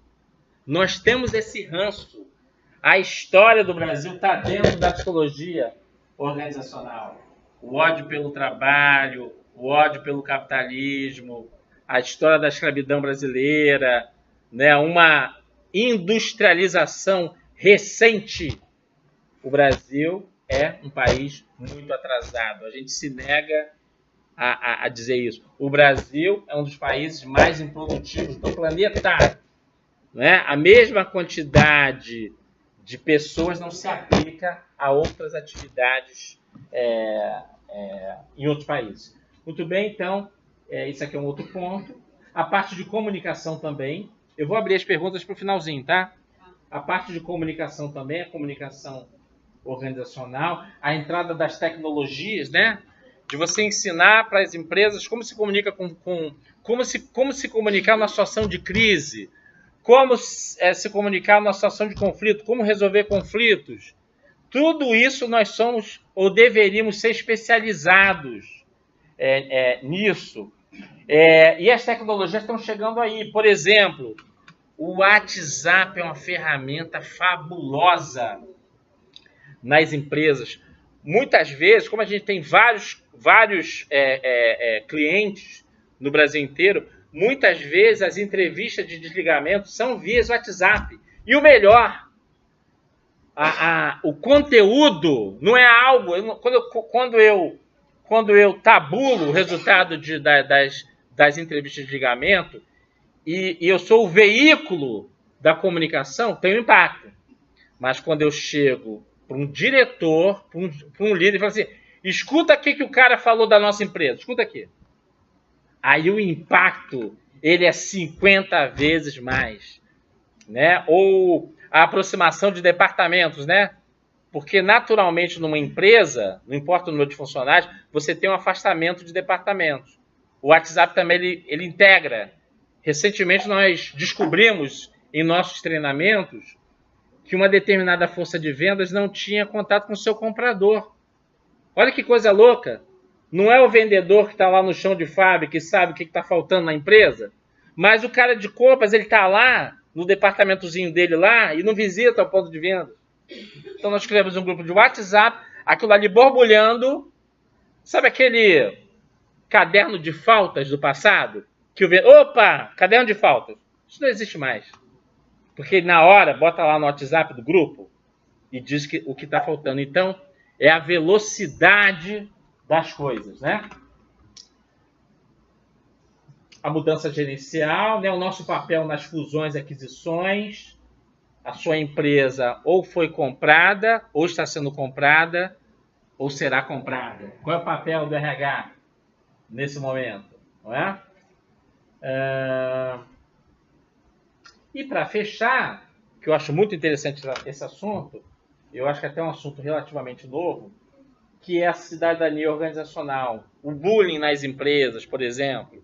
Nós temos esse ranço. A história do Brasil está dentro da psicologia organizacional. O ódio pelo trabalho, o ódio pelo capitalismo, a história da escravidão brasileira, né, uma industrialização recente. O Brasil é um país muito atrasado. A gente se nega a dizer isso. O Brasil é um dos países mais improdutivos do planeta. Né? A mesma quantidade de pessoas não se aplica a outras atividades em outros países. Muito bem, então, isso aqui é um outro ponto. A parte de comunicação também. Eu vou abrir as perguntas para o finalzinho, tá? A parte de comunicação também, a comunicação organizacional, a entrada das tecnologias, né? De você ensinar para as empresas como se comunica como se comunicar numa situação de crise, como se comunicar numa situação de conflito, como resolver conflitos. Tudo isso nós somos ou deveríamos ser especializados nisso. E as tecnologias estão chegando aí. Por exemplo, o WhatsApp é uma ferramenta fabulosa nas empresas. Muitas vezes, como a gente tem vários clientes no Brasil inteiro, muitas vezes as entrevistas de desligamento são via WhatsApp. E o melhor, o conteúdo não é algo... Quando eu tabulo o resultado das entrevistas de desligamento e eu sou o veículo da comunicação, tem um impacto. Mas quando eu chego para um diretor, para um líder, e falo assim, Escuta o que o cara falou da nossa empresa. Escuta aqui. Aí o impacto, ele é 50 vezes mais, né? Ou a aproximação de departamentos, né? Porque naturalmente numa empresa, não importa o número de funcionários, você tem um afastamento de departamentos. O WhatsApp também ele integra. Recentemente nós descobrimos em nossos treinamentos que uma determinada força de vendas não tinha contato com o seu comprador. Olha que coisa louca. Não é o vendedor que está lá no chão de fábrica que sabe o que está faltando na empresa, mas o cara de compras, ele está lá no departamentozinho dele lá e não visita o ponto de venda. Então nós criamos um grupo de WhatsApp, aquilo ali borbulhando. Sabe aquele caderno de faltas do passado? Que opa, caderno de faltas. Isso não existe mais. Porque na hora, bota lá no WhatsApp do grupo e diz o que está faltando. Então, é a velocidade das coisas, né? A mudança gerencial, né? O nosso papel nas fusões e aquisições. A sua empresa ou foi comprada, ou está sendo comprada, ou será comprada. Qual é o papel do RH nesse momento? Não é? E para fechar, que eu acho muito interessante esse assunto, eu acho que até é um assunto relativamente novo, que é a cidadania organizacional. O bullying nas empresas, por exemplo.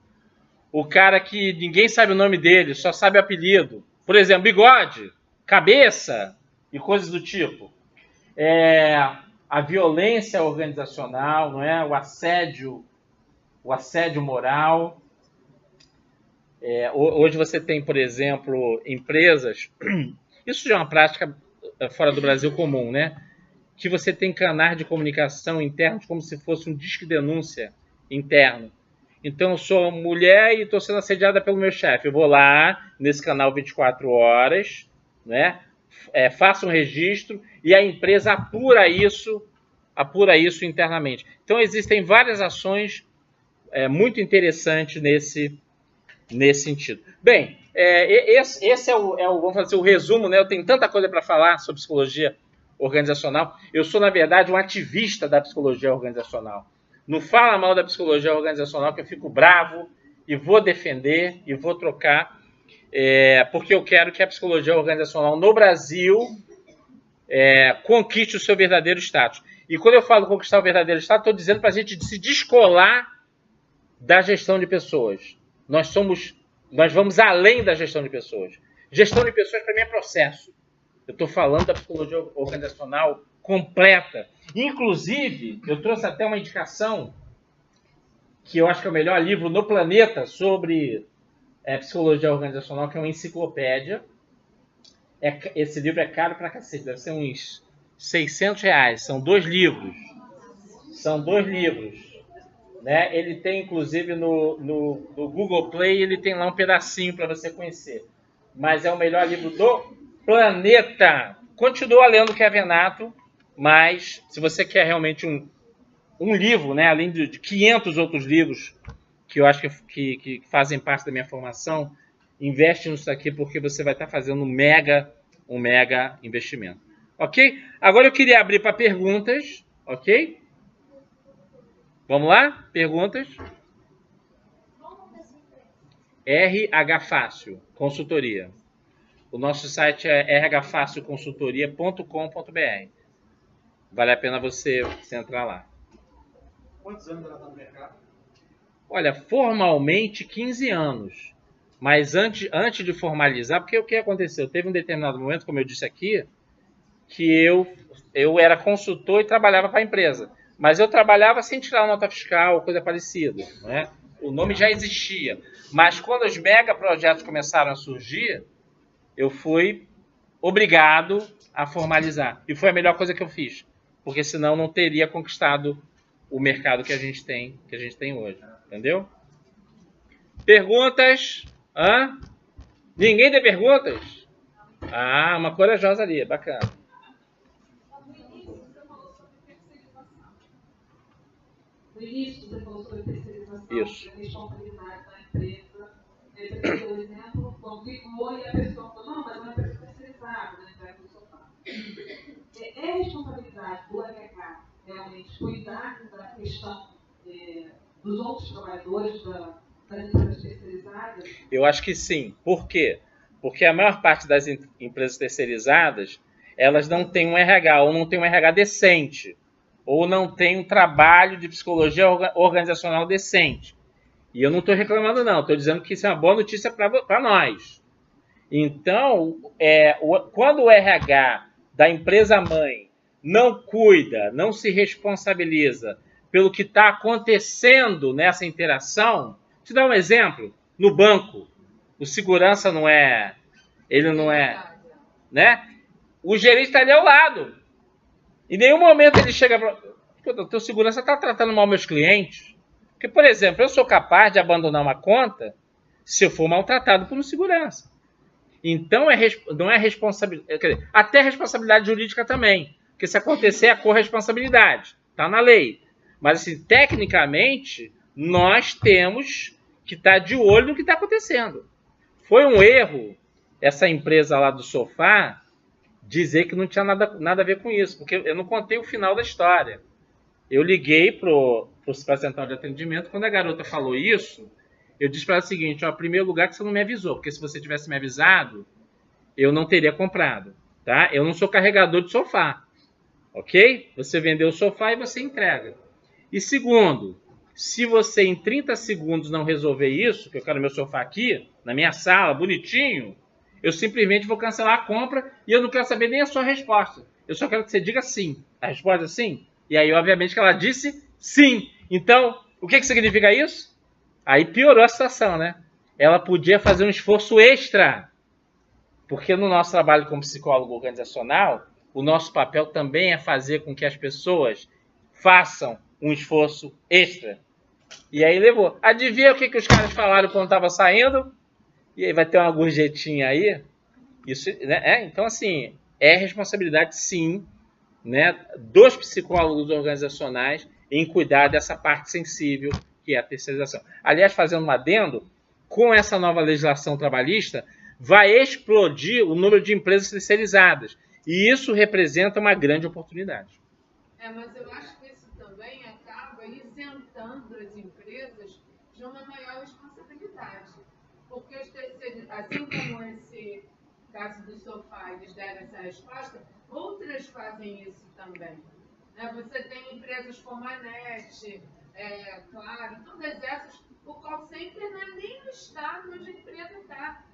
O cara que ninguém sabe o nome dele, só sabe o apelido. Por exemplo, bigode, cabeça e coisas do tipo. A violência organizacional, não é? O assédio moral. Hoje você tem, por exemplo, empresas... Isso já é uma prática fora do Brasil comum, né? Que você tem canais de comunicação internos como se fosse um disque denúncia interno. Então, eu sou mulher e estou sendo assediada pelo meu chefe. Eu vou lá, nesse canal 24 horas, né? Faço um registro e a empresa apura isso internamente. Então, existem várias ações muito interessantes nesse sentido. Bem, esse é vamos fazer o resumo, né? Eu tenho tanta coisa para falar sobre psicologia organizacional. Eu sou, na verdade, um ativista da psicologia organizacional. Não fala mal da psicologia organizacional que eu fico bravo e vou defender e vou trocar, porque eu quero que a psicologia organizacional no Brasil conquiste o seu verdadeiro status. E quando eu falo conquistar o verdadeiro status, estou dizendo para a gente se descolar da gestão de pessoas. Nós vamos além da gestão de pessoas. Gestão de pessoas, para mim, é processo. Eu estou falando da psicologia organizacional completa. Inclusive, eu trouxe até uma indicação que eu acho que é o melhor livro no planeta sobre psicologia organizacional, que é uma enciclopédia. Esse livro é caro pra cacete, deve ser uns R$600. São 2 livros. Né? Ele tem, inclusive, no Google Play, ele tem lá um pedacinho para você conhecer. Mas é o melhor livro do planeta. Continua lendo o Kevenato, mas se você quer realmente um livro, né, além de 500 outros livros que eu acho que fazem parte da minha formação, investe nisso aqui porque você vai estar fazendo um mega investimento. Ok? Agora eu queria abrir para perguntas, ok? Vamos lá? Perguntas? RH Fácil, consultoria. O nosso site é rhfacilconsultoria.com.br. Vale a pena você entrar lá. Quantos anos ela está no mercado? Olha, formalmente 15 anos. Mas antes de formalizar, porque o que aconteceu? Teve um determinado momento, como eu disse aqui, que eu era consultor e trabalhava para a empresa. Mas eu trabalhava sem tirar nota fiscal, coisa parecida. Né? O nome já existia. Mas quando os mega projetos começaram a surgir, eu fui obrigado a formalizar. E foi a melhor coisa que eu fiz. Porque senão não teria conquistado o mercado que a gente tem hoje. Entendeu? Perguntas? Hã? Ninguém tem perguntas? Ah, uma corajosa ali. Bacana. No início, você falou sobre terceirização, Isso. responsabilidade da empresa. Você deu o exemplo, quando ligou e a pessoa falou, não, mas é uma empresa terceirizada, né? Já que eu sou é responsabilidade do RH realmente cuidar trabalhadores das empresas terceirizadas? Eu acho que sim. Por quê? Porque a maior parte das empresas terceirizadas, elas não têm um RH, ou não têm um RH decente, ou não têm um trabalho de psicologia organizacional decente. E eu não estou reclamando, não. Estou dizendo que isso é uma boa notícia para nós. Então, quando o RH da empresa-mãe não cuida, não se responsabiliza pelo que está acontecendo nessa interação, te dar um exemplo. No banco, o segurança ele não é, né? O gerente está ali ao lado. Em nenhum momento ele chega para... O teu segurança está tratando mal meus clientes. Porque, por exemplo, eu sou capaz de abandonar uma conta se eu for maltratado por um segurança. Então, não é responsabilidade... Quer dizer, até responsabilidade jurídica também. Porque se acontecer, é corresponsabilidade. Está na lei. Mas, assim, tecnicamente, nós temos que estar de olho no que está acontecendo. Foi um erro essa empresa lá do sofá dizer que não tinha nada a ver com isso, porque eu não contei o final da história. Eu liguei para a central de atendimento, quando a garota falou isso, eu disse para ela o seguinte, ó, em primeiro lugar que você não me avisou, porque se você tivesse me avisado, eu não teria comprado, tá? Eu não sou carregador de sofá, ok? Você vendeu o sofá e você entrega. E segundo, se você em 30 segundos não resolver isso, que eu quero meu sofá aqui, na minha sala, bonitinho, eu simplesmente vou cancelar a compra e eu não quero saber nem a sua resposta. Eu só quero que você diga sim. A resposta é sim? E aí, obviamente, que ela disse sim. Então, o que significa isso? Aí piorou a situação, né? Ela podia fazer um esforço extra. Porque no nosso trabalho como psicólogo organizacional, o nosso papel também é fazer com que as pessoas façam um esforço extra. E aí levou. Adivinha o que os caras falaram quando estava saindo? E aí vai ter uma gorjetinha aí. Isso, né? Então, assim, é responsabilidade, sim, né, dos psicólogos organizacionais em cuidar dessa parte sensível que é a terceirização. Aliás, fazendo um adendo, com essa nova legislação trabalhista, vai explodir o número de empresas terceirizadas. E isso representa uma grande oportunidade. Mas eu acho que isso também acaba isentando as empresas de uma maior responsabilidade. Porque os terceiros, assim como esse caso do sofá, eles deram essa resposta, outras fazem isso também. Você tem empresas como a NET, Claro, todas essas, o call center não é nem no estado onde a empresa está.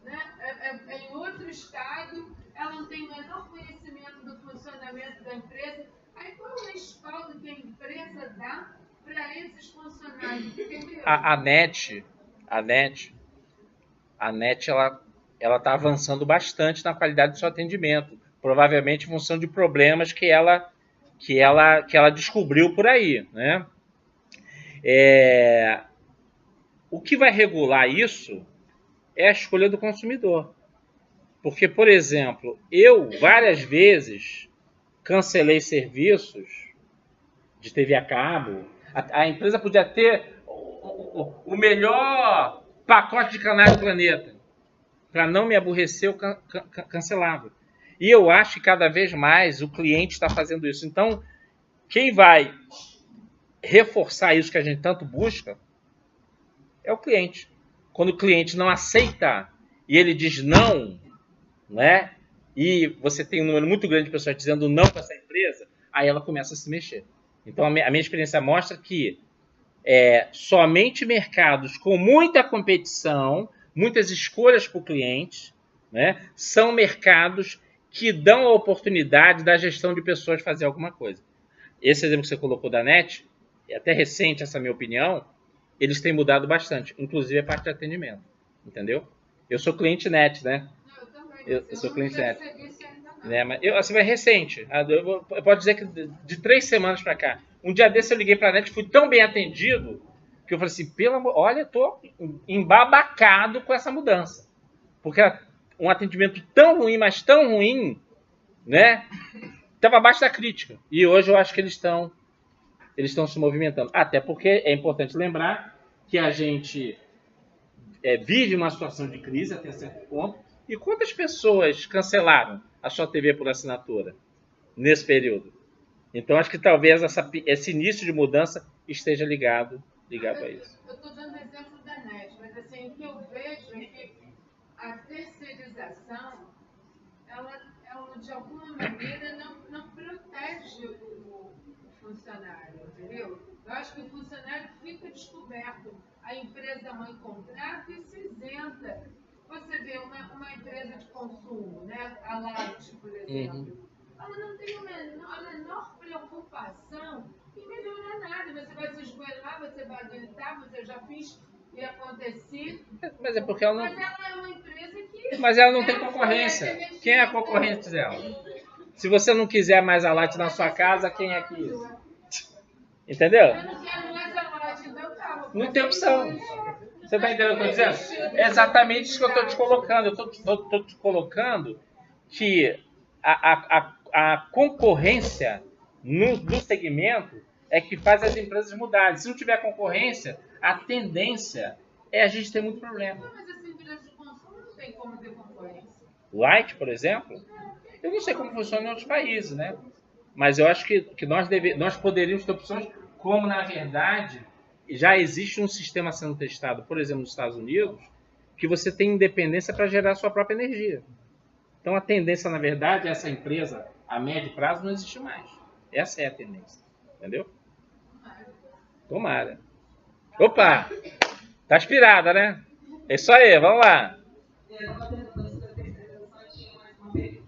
É em outro estado, ela não tem o menor conhecimento do funcionamento da empresa. Aí qual é o respaldo que a empresa dá para esses funcionários? A NET, ela está avançando bastante na qualidade do seu atendimento, provavelmente em função de problemas que ela descobriu por aí, né? O que vai regular isso é a escolha do consumidor. Porque, por exemplo, eu várias vezes cancelei serviços de TV a cabo. A empresa podia ter o melhor pacote de canais do planeta. Para não me aborrecer, eu cancelava. E eu acho que cada vez mais o cliente está fazendo isso. Então, quem vai reforçar isso que a gente tanto busca é o cliente. Quando o cliente não aceita e ele diz não, né? E você tem um número muito grande de pessoas dizendo não para essa empresa, aí ela começa a se mexer. Então, a minha experiência mostra que somente mercados com muita competição, muitas escolhas para o cliente, né, são mercados que dão a oportunidade da gestão de pessoas fazer alguma coisa. Esse exemplo que você colocou da NET, é até recente essa minha opinião, eles têm mudado bastante, inclusive a parte de atendimento, entendeu? Eu sou cliente NET, né? Não, eu também. Eu sou cliente NET. Né? Mas assim, é recente. Eu posso dizer que de 3 semanas para cá. Um dia desse eu liguei para a NET, fui tão bem atendido que eu falei assim, pelo amor, olha, estou embabacado com essa mudança. Porque um atendimento tão ruim, mas tão ruim, né? Estava abaixo da crítica. E hoje eu acho que eles estão se movimentando. Até porque é importante lembrar que a gente vive uma situação de crise até certo ponto. E quantas pessoas cancelaram a sua TV por assinatura nesse período? Então, acho que talvez esse início de mudança esteja ligado ligado a isso. Eu estou dando exemplo da NET, mas assim, o que eu vejo é que a terceirização, ela de alguma maneira não protege o funcionário, entendeu? Eu acho que o funcionário fica descoberto. A empresa mãe contrata e se isenta. Você vê uma empresa de consumo, né? A Light, por exemplo. Ela não tem a menor preocupação em melhorar nada. Você vai se esgoelar, você vai gritar, você já fiz e acontecer. Mas é porque ela não... Mas ela é uma empresa que... Mas ela não tem concorrência. Quem é a concorrente dela? Se você não quiser mais a Light na sua casa, quem é que isso? Entendeu? Eu não quero mais a Light, então tá. Não tem opção. Você está entendendo o que eu estou dizendo? É exatamente isso que eu estou te colocando. Eu estou te colocando que a concorrência no segmento é que faz as empresas mudarem. Se não tiver concorrência, a tendência é a gente ter muito problema. Não, mas essa empresa de consumo não tem como ter concorrência. Light, por exemplo, eu não sei como funciona em outros países, né? Mas eu acho que nós poderíamos ter opções, como na verdade já existe um sistema sendo testado, por exemplo, nos Estados Unidos, que você tem independência para gerar sua própria energia. Então a tendência, na verdade, é essa empresa a médio prazo não existe mais. Essa é a tendência. Entendeu? Tomara. Opa! Tá inspirada, né? É isso aí, vamos lá. Eu estava perguntando sobre a terceirização e tinha mais uma pergunta.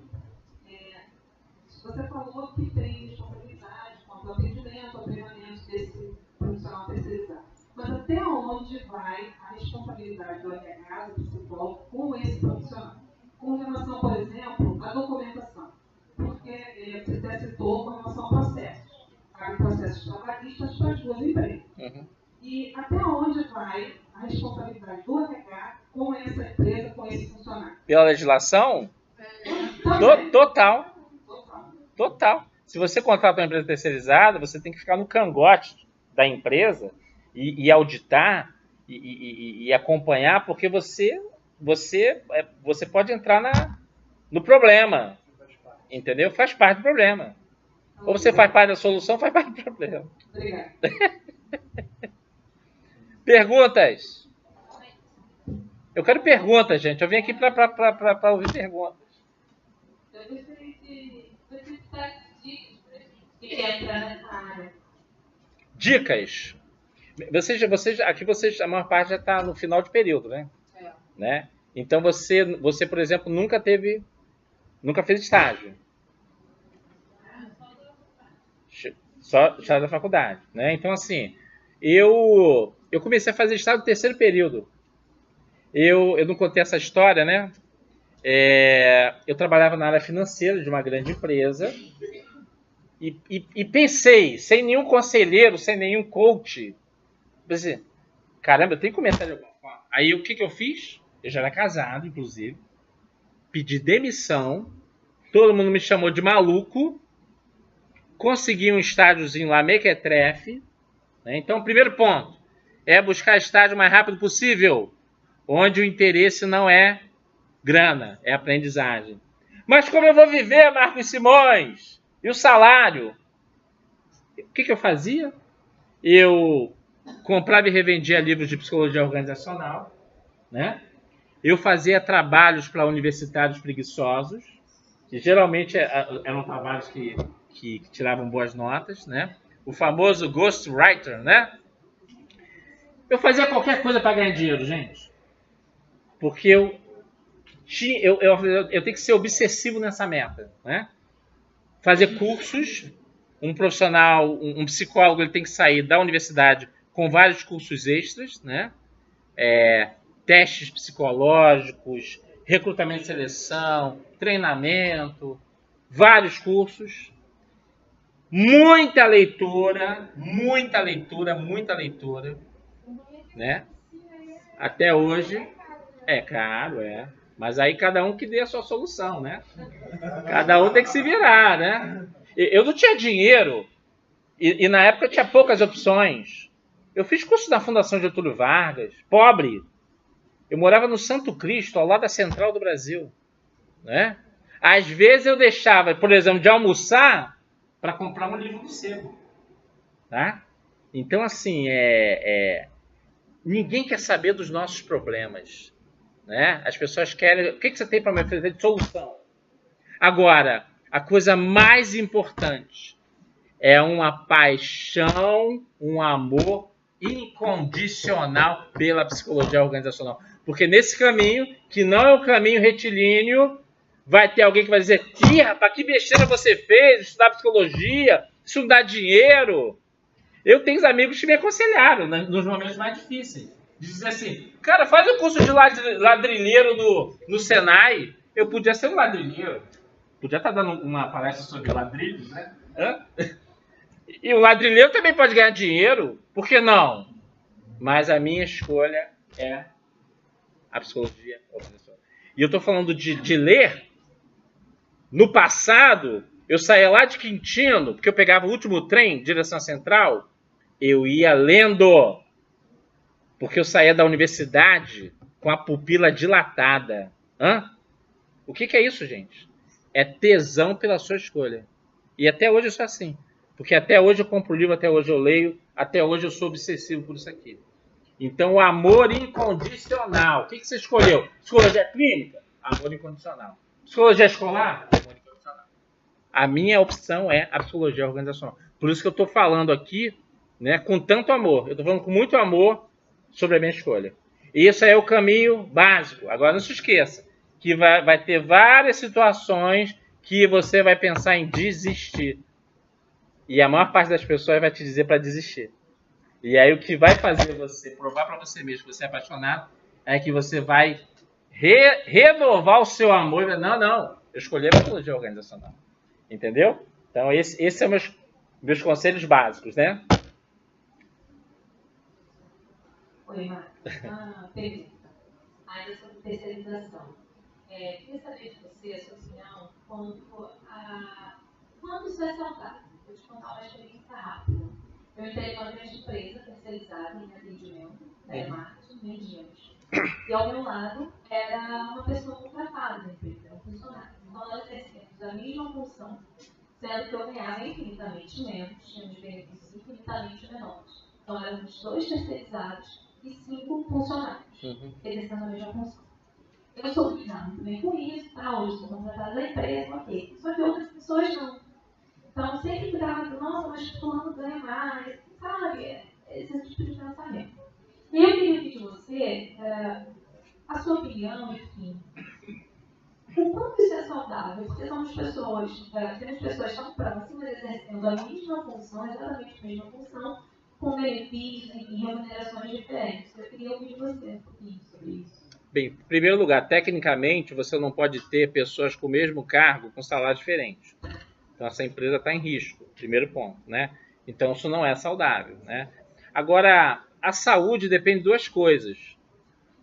Você falou que tem responsabilidade quanto ao atendimento, ao treinamento desse profissional terceirizado. Mas até onde vai a responsabilidade do RH, do psicólogo, com esse profissional? Com relação, por exemplo, à documentação. Porque você até citou com relação a processos. Há processos trabalhistas para as duas empresas. E até onde vai a responsabilidade do RH com essa empresa, com esse funcionário? Pela legislação? Total. Se você contrata uma empresa terceirizada, você tem que ficar no cangote da empresa e auditar e acompanhar, porque você pode entrar no problema. Entendeu? Faz parte do problema. Ou você faz parte da solução, faz parte do problema. Obrigada. Perguntas? Eu quero perguntas, gente. Eu vim aqui para ouvir perguntas. Eu gostaria de você dar dicas para gente que quer entrar nessa área. Dicas. Aqui a maior parte já está no final de período, né? Né? Então você, por exemplo, nunca fez estágio. Só da faculdade, né? Então, assim, eu comecei a fazer estágio no terceiro período. Eu não contei essa história, né? Eu trabalhava na área financeira de uma grande empresa e pensei, sem nenhum conselheiro, sem nenhum coach, pensei, caramba, eu tenho que começar de alguma forma. Aí o que eu fiz? Eu já era casado, inclusive, pedi demissão, todo mundo me chamou de maluco, consegui um estágiozinho lá, mequetrefe, né? Então, o primeiro ponto é buscar estágio o mais rápido possível, onde o interesse não é grana, é aprendizagem. Mas como eu vou viver, Marcos Simões? E o salário? O que eu fazia? Eu comprava e revendia livros de psicologia organizacional, né? Eu fazia trabalhos para universitários preguiçosos, que geralmente eram trabalhos que tiravam boas notas, né? O famoso ghostwriter, né? Eu fazia qualquer coisa para ganhar dinheiro, gente. Porque eu tenho que ser obsessivo nessa meta, né? Fazer cursos. Um profissional, um psicólogo, ele tem que sair da universidade com vários cursos extras, né? Testes psicológicos, recrutamento e seleção, treinamento, vários cursos. Muita leitura, né? Até hoje, claro, mas aí cada um que dê a sua solução, né? Cada um tem que se virar, né? Eu não tinha dinheiro e na época eu tinha poucas opções. Eu fiz curso na Fundação Getúlio Vargas, pobre. Eu morava no Santo Cristo, ao lado da Central do Brasil, né? Às vezes eu deixava, por exemplo, de almoçar para comprar um livro do sebo, tá? Então, assim, ninguém quer saber dos nossos problemas, né? As pessoas querem... O que você tem para me oferecer de solução? Agora, a coisa mais importante é uma paixão, um amor incondicional pela psicologia organizacional. Porque nesse caminho, que não é um caminho retilíneo, vai ter alguém que vai dizer: ih, rapaz, que besteira você fez, estudar psicologia, isso não dá dinheiro. Eu tenho amigos que me aconselharam, né, nos momentos mais difíceis. De dizer assim: cara, faz um curso de ladrilheiro no Senai. Eu podia ser um ladrilheiro. Podia estar dando uma palestra sobre ladrilhos, né? E o ladrilheiro também pode ganhar dinheiro. Por que não? Mas a minha escolha é a psicologia organizacional. E eu estou falando de ler. No passado, eu saía lá de Quintino, porque eu pegava o último trem, direção central, eu ia lendo. Porque eu saía da universidade com a pupila dilatada. O que é isso, gente? É tesão pela sua escolha. E até hoje eu sou assim. Porque até hoje eu compro livro, até hoje eu leio, até hoje eu sou obsessivo por isso aqui. Então, o amor incondicional. O que você escolheu? Psicologia clínica? Amor incondicional. Psicologia escolar? Amor incondicional. A minha opção é a psicologia organizacional. Por isso que eu estou falando aqui, né, com tanto amor. Eu estou falando com muito amor sobre a minha escolha. E isso é o caminho básico. Agora, não se esqueça que vai ter várias situações que você vai pensar em desistir. E a maior parte das pessoas vai te dizer para desistir. E aí o que vai fazer você provar para você mesmo que você é apaixonado é que você vai renovar o seu amor. Não, eu escolhi a psicologia organizacional. Entendeu? Então esses são meus conselhos básicos, né? Oi, Marcos. Uma pergunta. Ainda sobre terceirização. Queria saber de você a sua opinião quando isso é saudável. Vou te contar uma experiência rápida. Eu entrei numa grande empresa terceirizada em atendimento, telemarketing, vendíamos. E ao meu lado era uma pessoa contratada da empresa, era um funcionário. Então nós exercemos a mesma função, sendo que eu ganhava infinitamente menos, tínhamos benefícios infinitamente menores. Então éramos 2 terceirizados e 5 funcionários, exercendo a mesma função. Eu sou lidar muito bem com isso, hoje sou contratada da empresa, ok. Só que outras pessoas não. Então, sempre ficava do nossa, mas fulano ganha mais, sabe? Esse tipo de pensamento. E eu queria ouvir de você a sua opinião, enfim. O quanto isso é saudável? Porque somos pessoas, temos pessoas tão próximas, exercendo a mesma função, exatamente a mesma função, com benefícios e remunerações diferentes. Eu queria ouvir de você um pouquinho sobre isso. Bem, em primeiro lugar, tecnicamente, você não pode ter pessoas com o mesmo cargo com salários diferentes. Então, essa empresa está em risco, primeiro ponto, né? Então, isso não é saudável, né? Agora, a saúde depende de 2 coisas.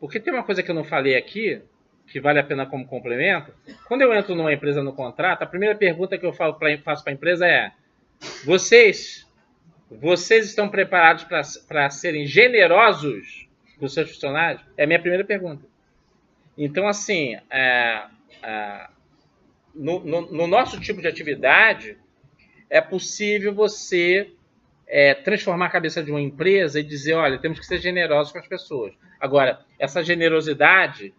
Porque tem uma coisa que eu não falei aqui, que vale a pena como complemento. Quando eu entro numa empresa no contrato, a primeira pergunta que eu faço para a empresa é: vocês estão preparados para serem generosos com os seus funcionários? É a minha primeira pergunta. Então, assim, no nosso tipo de atividade, é possível você transformar a cabeça de uma empresa e dizer: olha, temos que ser generosos com as pessoas. Agora, essa generosidade,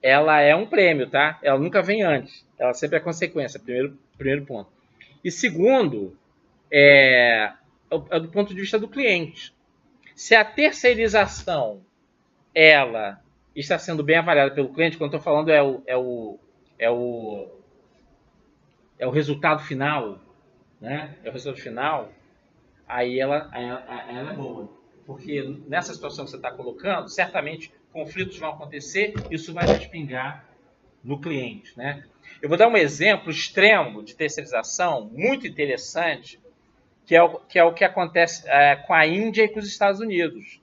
ela é um prêmio, tá? Ela nunca vem antes. Ela sempre é consequência, primeiro ponto. E segundo, é do ponto de vista do cliente. Se a terceirização, ela está sendo bem avaliada pelo cliente, quando eu estou falando é o resultado final, né? É o resultado final, aí ela é boa. Porque nessa situação que você está colocando, certamente conflitos vão acontecer, isso vai respingar no cliente, né? Eu vou dar um exemplo extremo de terceirização, muito interessante, que é o que acontece com a Índia e com os Estados Unidos.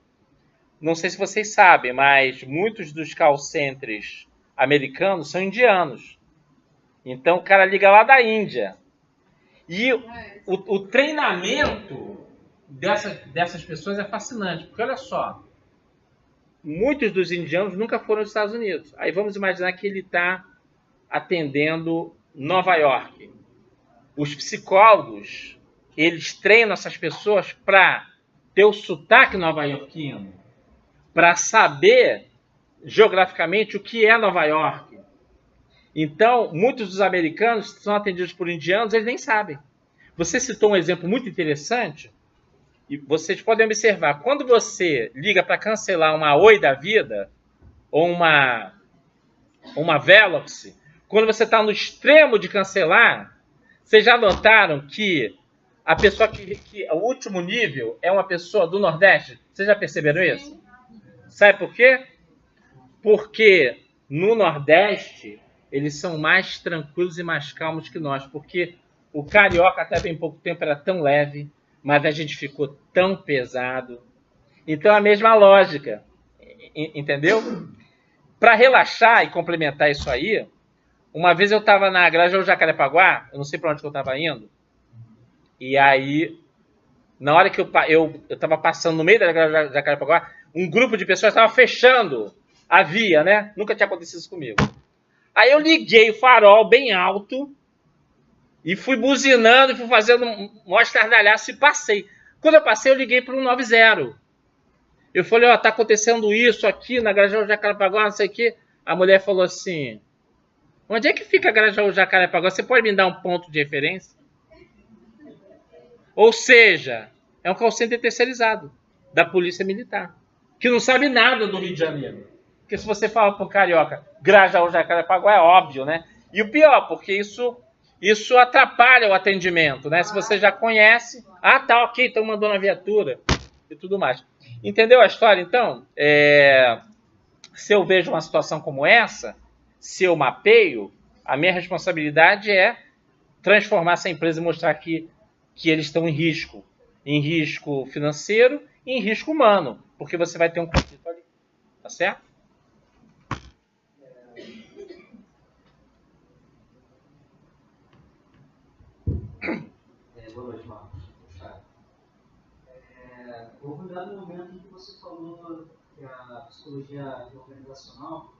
Não sei se vocês sabem, mas muitos dos call centers americanos são indianos. Então o cara liga lá da Índia. E o treinamento dessas pessoas é fascinante. Porque olha só, muitos dos indianos nunca foram aos Estados Unidos. Aí vamos imaginar que ele está atendendo Nova York. Os psicólogos, eles treinam essas pessoas para ter o sotaque nova-iorquino para saber geograficamente o que é Nova York. Então, muitos dos americanos que são atendidos por indianos, eles nem sabem. Você citou um exemplo muito interessante, e vocês podem observar, quando você liga para cancelar uma Oi da vida, ou uma Velox, quando você está no extremo de cancelar, vocês já notaram que a pessoa que o último nível é uma pessoa do Nordeste? Vocês já perceberam isso? Sabe por quê? Porque no Nordeste eles são mais tranquilos e mais calmos que nós, porque o carioca até bem pouco tempo era tão leve, mas a gente ficou tão pesado. Então a mesma lógica, entendeu? Para relaxar e complementar isso aí, uma vez eu estava na Grajaú Jacarepaguá, eu não sei para onde que eu estava indo, e aí, na hora que eu estava passando no meio da Grajaú Jacarepaguá, um grupo de pessoas estava fechando a via, né? Nunca tinha acontecido isso comigo. Aí eu liguei o farol bem alto e fui buzinando e fui fazendo um maior estardalhaço e passei. Quando eu passei, eu liguei para o 190. Eu falei, ó, tá acontecendo isso aqui na Grajaú Jacarepaguá, não sei o quê. A mulher falou assim, onde é que fica a Grajaú Jacarepaguá? Você pode me dar um ponto de referência? Ou seja, é um call center terceirizado da Polícia Militar, que não sabe nada do Rio de Janeiro. Porque se você fala para o carioca, Grajaú Jacarepaguá, é óbvio, né? E o pior, porque isso atrapalha o atendimento, né? Se você já conhece, ah, tá, ok, estão mandando a viatura e tudo mais. Entendeu a história, então? Se eu vejo uma situação como essa, se eu mapeio, a minha responsabilidade é transformar essa empresa e mostrar que eles estão em risco financeiro e em risco humano, porque você vai ter um conflito ali, tá certo? Boa noite, Marcos. Houve um dado momento em que você falou que a psicologia organizacional,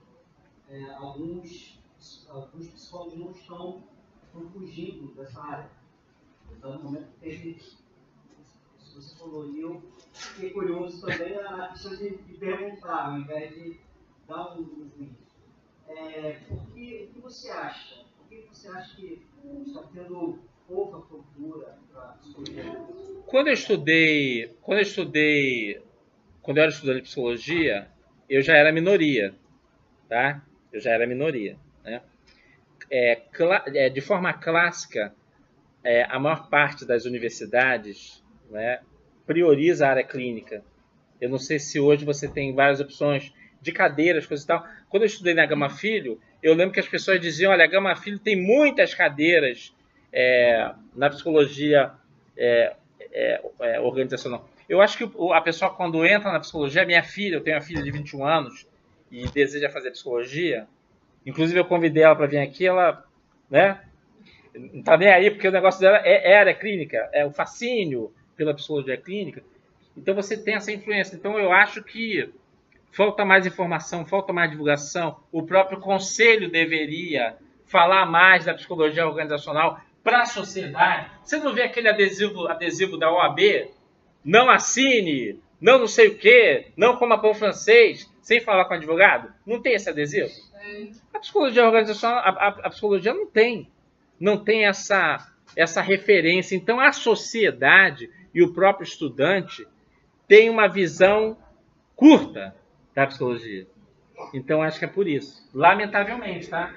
alguns psicólogos não estão fugindo dessa área. No dado momento teve isso que você falou, e eu fiquei curioso também na questão de perguntar, ao invés de dar um juízo. O que você acha? Por que você acha que está tendo pouca procura para a psicologia? Quando eu era estudante de psicologia, eu já era minoria, tá? Eu já era minoria, né? De forma clássica, a maior parte das universidades, né, prioriza a área clínica. Eu não sei se hoje você tem várias opções de cadeiras, coisas e tal. Quando eu estudei na Gama Filho, eu lembro que as pessoas diziam, olha, a Gama Filho tem muitas cadeiras na psicologia organizacional. Eu acho que a pessoa, quando entra na psicologia, minha filha, eu tenho uma filha de 21 anos e deseja fazer psicologia, inclusive eu convidei ela para vir aqui, ela, né, não está nem aí, porque o negócio dela é área clínica, é o fascínio pela psicologia clínica. Então você tem essa influência. Então eu acho que falta mais informação, falta mais divulgação. O próprio conselho deveria falar mais da psicologia organizacional para a sociedade. Você não vê aquele adesivo da OAB? Não assine, não sei o quê, não coma pão francês, sem falar com o advogado? Não tem esse adesivo? A psicologia organizacional, a psicologia não tem essa referência. Então a sociedade e o próprio estudante têm uma visão curta da psicologia. Então acho que é por isso. Lamentavelmente, tá?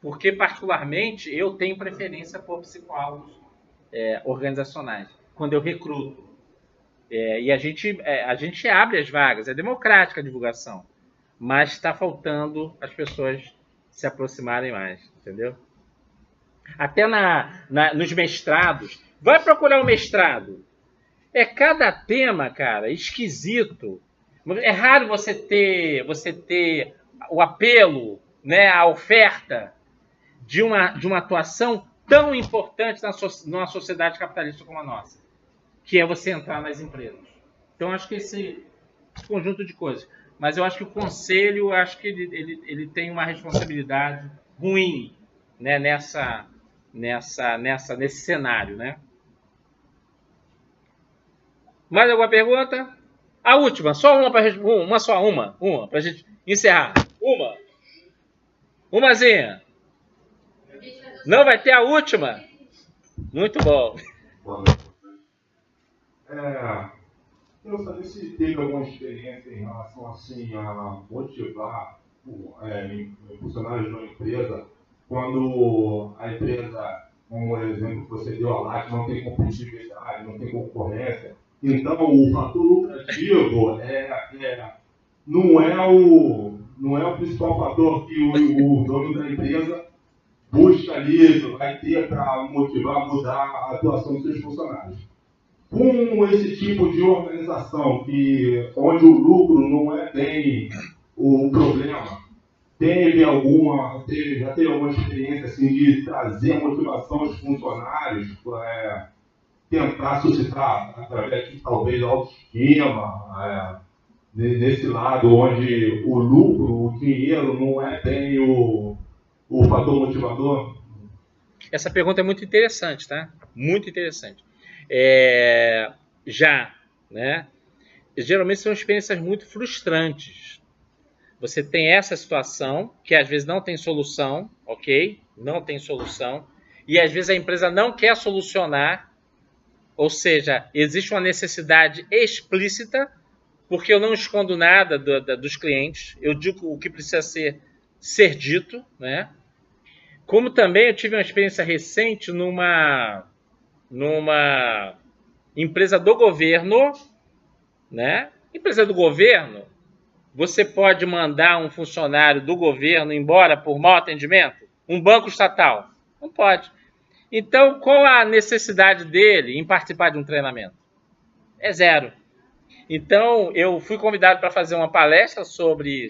Porque particularmente eu tenho preferência por psicólogos organizacionais, quando eu recruto. E a gente abre as vagas, é democrática a divulgação, mas está faltando as pessoas se aproximarem mais, entendeu? Até nos mestrados, vai procurar um mestrado. É cada tema, cara, esquisito. É raro você ter o apelo, né, a oferta de uma atuação tão importante numa sociedade capitalista como a nossa, que é você entrar nas empresas. Então, acho que esse conjunto de coisas. Mas eu acho que o conselho, acho que ele tem uma responsabilidade ruim, né, nesse cenário, né? Mais alguma pergunta? A última, só uma para uma para a gente encerrar. Umazinha. Não vai ter a última? Muito bom. Eu sabia se teve alguma experiência em relação assim, a motivar funcionários de uma empresa quando a empresa, como o exemplo que você deu, a LAT, não tem competitividade, não tem concorrência. Então, o fator lucrativo não é o principal fator que o dono da empresa busca ali, vai ter para motivar, mudar a atuação dos seus funcionários. Com esse tipo de organização, onde o lucro não é bem o problema, já teve alguma experiência assim, de trazer a motivação aos funcionários, tentar suscitar, através de talvez autoestima, nesse lado onde o lucro, o dinheiro não é bem o fator motivador? Essa pergunta é muito interessante, tá? Muito interessante. Né? Geralmente são experiências muito frustrantes. Você tem essa situação, que às vezes não tem solução, ok? Não tem solução. E às vezes a empresa não quer solucionar, ou seja, existe uma necessidade explícita, porque eu não escondo nada dos clientes, eu digo o que precisa ser dito, né? Como também eu tive uma experiência recente numa empresa do governo, né? Empresa do governo, você pode mandar um funcionário do governo embora por mau atendimento? Um banco estatal? Não pode. Então, qual a necessidade dele em participar de um treinamento? É zero. Então, eu fui convidado para fazer uma palestra sobre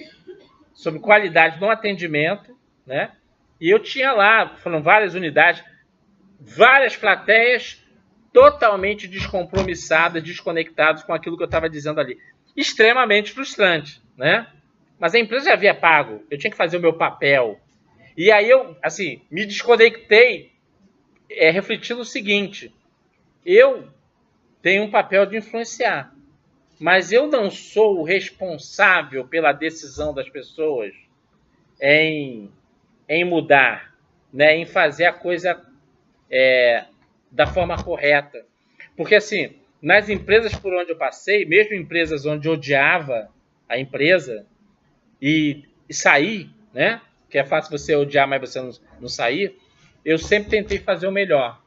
qualidade no atendimento, né? E eu tinha lá, foram várias unidades, várias plateias totalmente descompromissadas, desconectadas com aquilo que eu estava dizendo ali. Extremamente frustrante, né? Mas a empresa já havia pago, eu tinha que fazer o meu papel. E aí eu, assim, me desconectei, refletindo o seguinte: eu tenho um papel de influenciar, mas eu não sou o responsável pela decisão das pessoas em mudar, né? Em fazer a coisa da forma correta. Porque, assim, nas empresas por onde eu passei, mesmo empresas onde eu odiava a empresa e sair, né? Que é fácil você odiar, mas você não sair, eu sempre tentei fazer o melhor.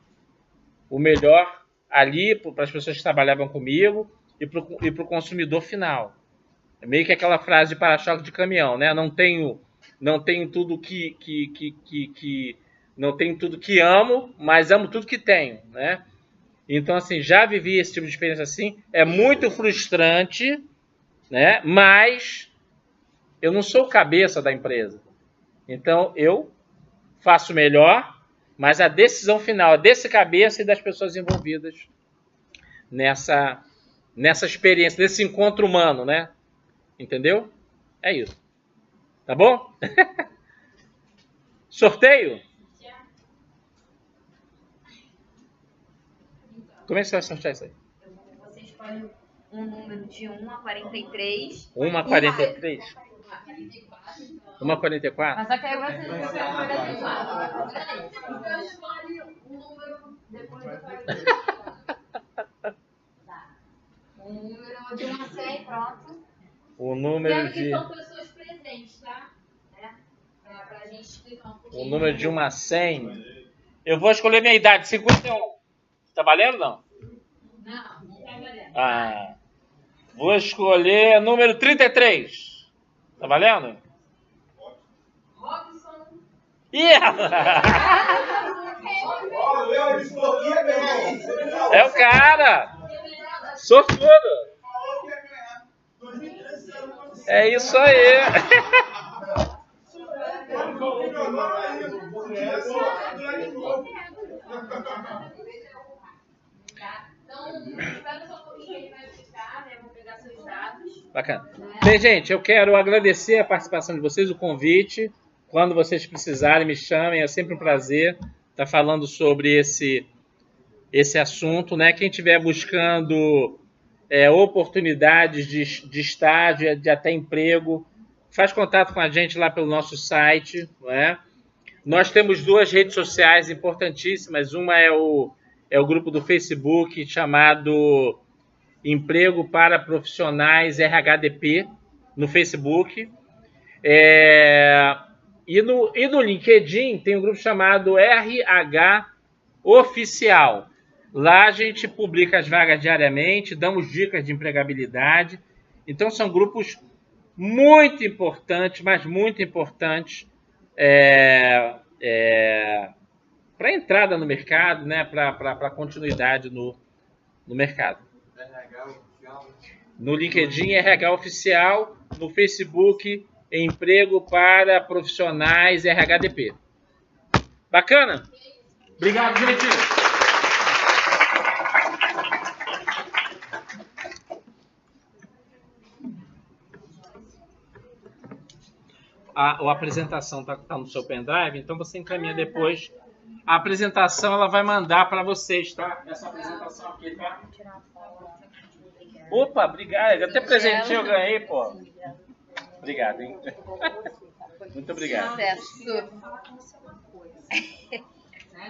O melhor ali para as pessoas que trabalhavam comigo e para o consumidor final. É meio que aquela frase de para-choque de caminhão, né? Não tenho tudo não tenho tudo que amo, mas amo tudo que tenho, né? Então, assim, já vivi esse tipo de experiência assim. É muito frustrante, né? Mas eu não sou o cabeça da empresa. Então, eu faço melhor, mas a decisão final é desse cabeça e das pessoas envolvidas nessa experiência, nesse encontro humano, né? Entendeu? É isso. Tá bom? Sorteio? Como é que você vai sortear isso aí? Você escolhe um número de 1 a 43. 1 a 43? 1 a 44? Mas só que aí você não escolhe 44. Então escolhe um número depois do 44. Um número de 1 a 100, pronto. O número Sendo que de... são pessoas presentes, tá? Pra gente explicar um pouquinho. O número de 1 a 100. Eu vou escolher minha idade, 51. Tá valendo, não? Não, não tá valendo. Ah, vou escolher número 33. Tá valendo? Robson. É o cara! Sortudo! É isso aí! Então, espera só um pouquinho, ele vai explicar, né? Vou pegar seus dados. Bacana. Bem, gente, eu quero agradecer a participação de vocês, o convite. Quando vocês precisarem, me chamem. É sempre um prazer estar falando sobre esse assunto, né? Quem estiver buscando oportunidades de estágio, de até emprego, faz contato com a gente lá pelo nosso site, não é? Nós temos 2 redes sociais importantíssimas. Uma é o grupo do Facebook chamado Emprego para Profissionais RHDP, no Facebook. E no LinkedIn tem um grupo chamado RH Oficial. Lá a gente publica as vagas diariamente, damos dicas de empregabilidade. Então são grupos muito importantes, mas muito importantes para a entrada no mercado, né? Para a continuidade no mercado. No LinkedIn, RH Oficial, no Facebook, Emprego para Profissionais RHDP. Bacana? Obrigado, gente! A apresentação está no seu pendrive, então você encaminha depois. A apresentação ela vai mandar para vocês, tá? Essa apresentação aqui, tá? Opa, obrigado. Até presentinho eu ganhei, pô. Obrigado, hein? Muito obrigado. Sucesso.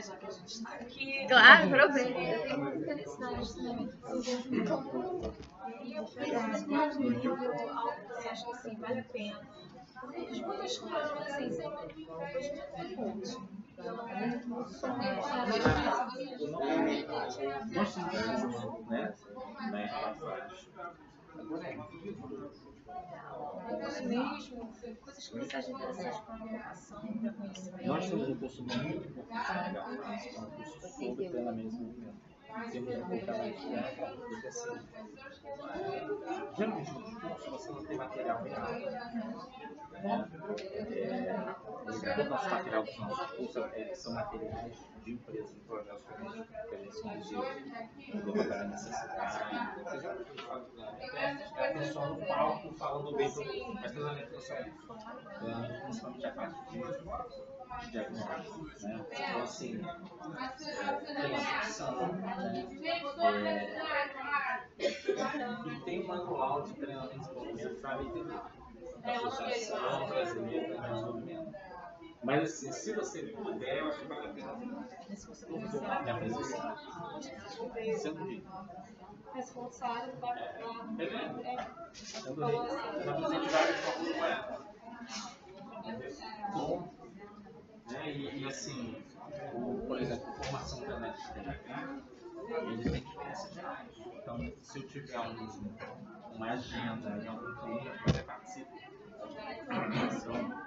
Já que a gente está aqui. Claro, aproveita. Eu tenho muita necessidade também de desenvolvimento. E eu queria saber no nível algo que você acha que assim, vale a pena. De muitas coisas, mas assim, sempre hoje em dia tem coach. Nós temos, né? Mesmo, coisas que você acha interessantes para a comunicação, para conhecimento. Nós temos um curso muito importante, um curso sobre treinamento de movimento. Temos um comportamento de RH, porque assim, geralmente nos cursos você não tem material real. Todo o nosso material dos nossos cursos são materiais de empresas, de projetos que a gente se induziu, levantar a necessidade. A pessoa no palco falando bem para o mas treinamento não só isso. Principalmente a parte de diagnóstico. Né? Então, assim, tem a ficção, e tem um manual de treinamento e desenvolvimento para entender. Associação Brasileira de Desenvolvimento. Mas assim, se você puder, eu acho que vale a pena a presencial. Sendo rico. Mas se for de salário, vai Sendo rico. Na possibilidade de forma bom. E assim, por exemplo, formação pela STH, ele tem diferenças diárias. Então, se eu tiver uma agenda em algum cliente, você participa.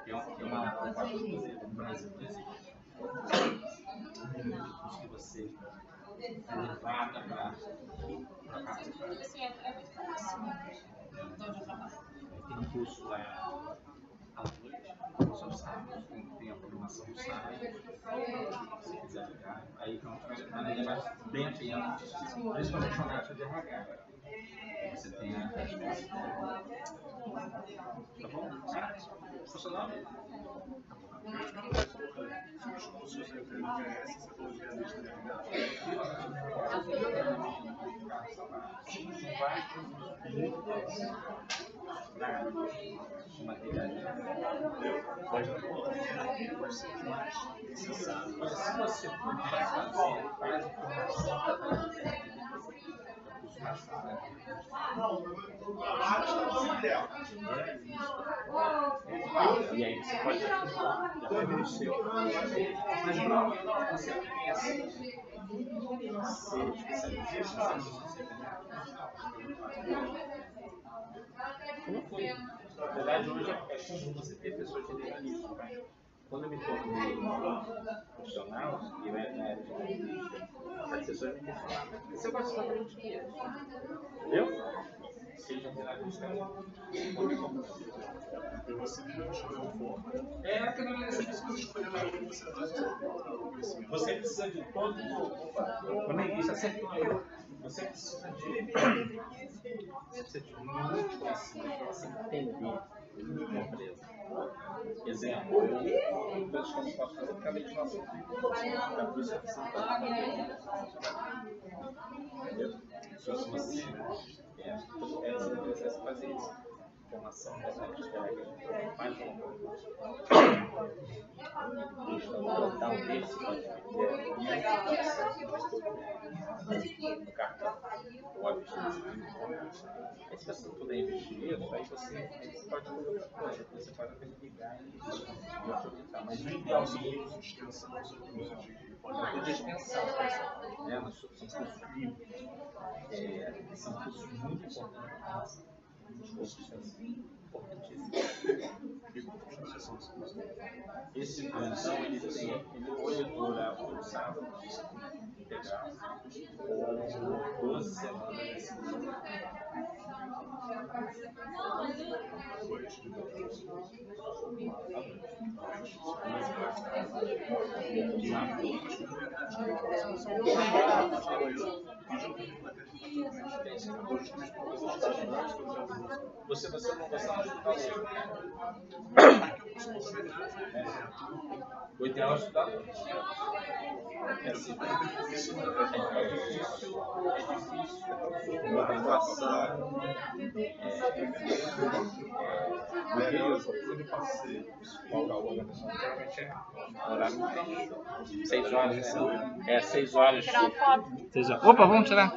Que é uma proposta exclusiva no Brasil, não existe. Os que você levada para participar. Assim, é muito próximo de onde eu trabalho. Tem um curso lá à noite, só sábado, tem a programação do sábado, se você quiser ligar. Aí então, vai levar bem atento, principalmente na parte de RH. Você tem a resposta. Tá bom? Funcionou? Os cursos da PNS, você falou que era de Pode ser mais necessário. Mas se você puder fazer, faz informação. E aí você pode fazer o seu. Mas não você conhece. Na verdade, hoje é comum você ter pessoas generalistas. Quando eu me tornei profissional, e eu era na área de jornalista, as pessoas me questionavam: você gosta exatamente de quê? Entendeu? Seja generalista. Você me chamou de forma. Você precisa de todo o. Isso acertou aí. Você precisa de muito conhecimento para você entender uma empresa. Exemplo, eu posso fazer praticamente nosso da percepção. Entendeu? Se você Essa empresa fazer isso. Formação da mais longa. Talvez se pode no cartão ou a aí se você puder investir isso, aí você pode fazer outra coisa, você pode até ligar e aproveitar. Mas o ideal seria de extensão, de extensão, né? São cursos livres, são cursos muito importantes. Esse então ele dura um sábado integral ou 12 semanas. Você não gostava de estudar o ideal é estudar é difícil a graduação Onde eu passei, geralmente é horário muito 6 horas, né? 6 horas. Opa, vamos tirar.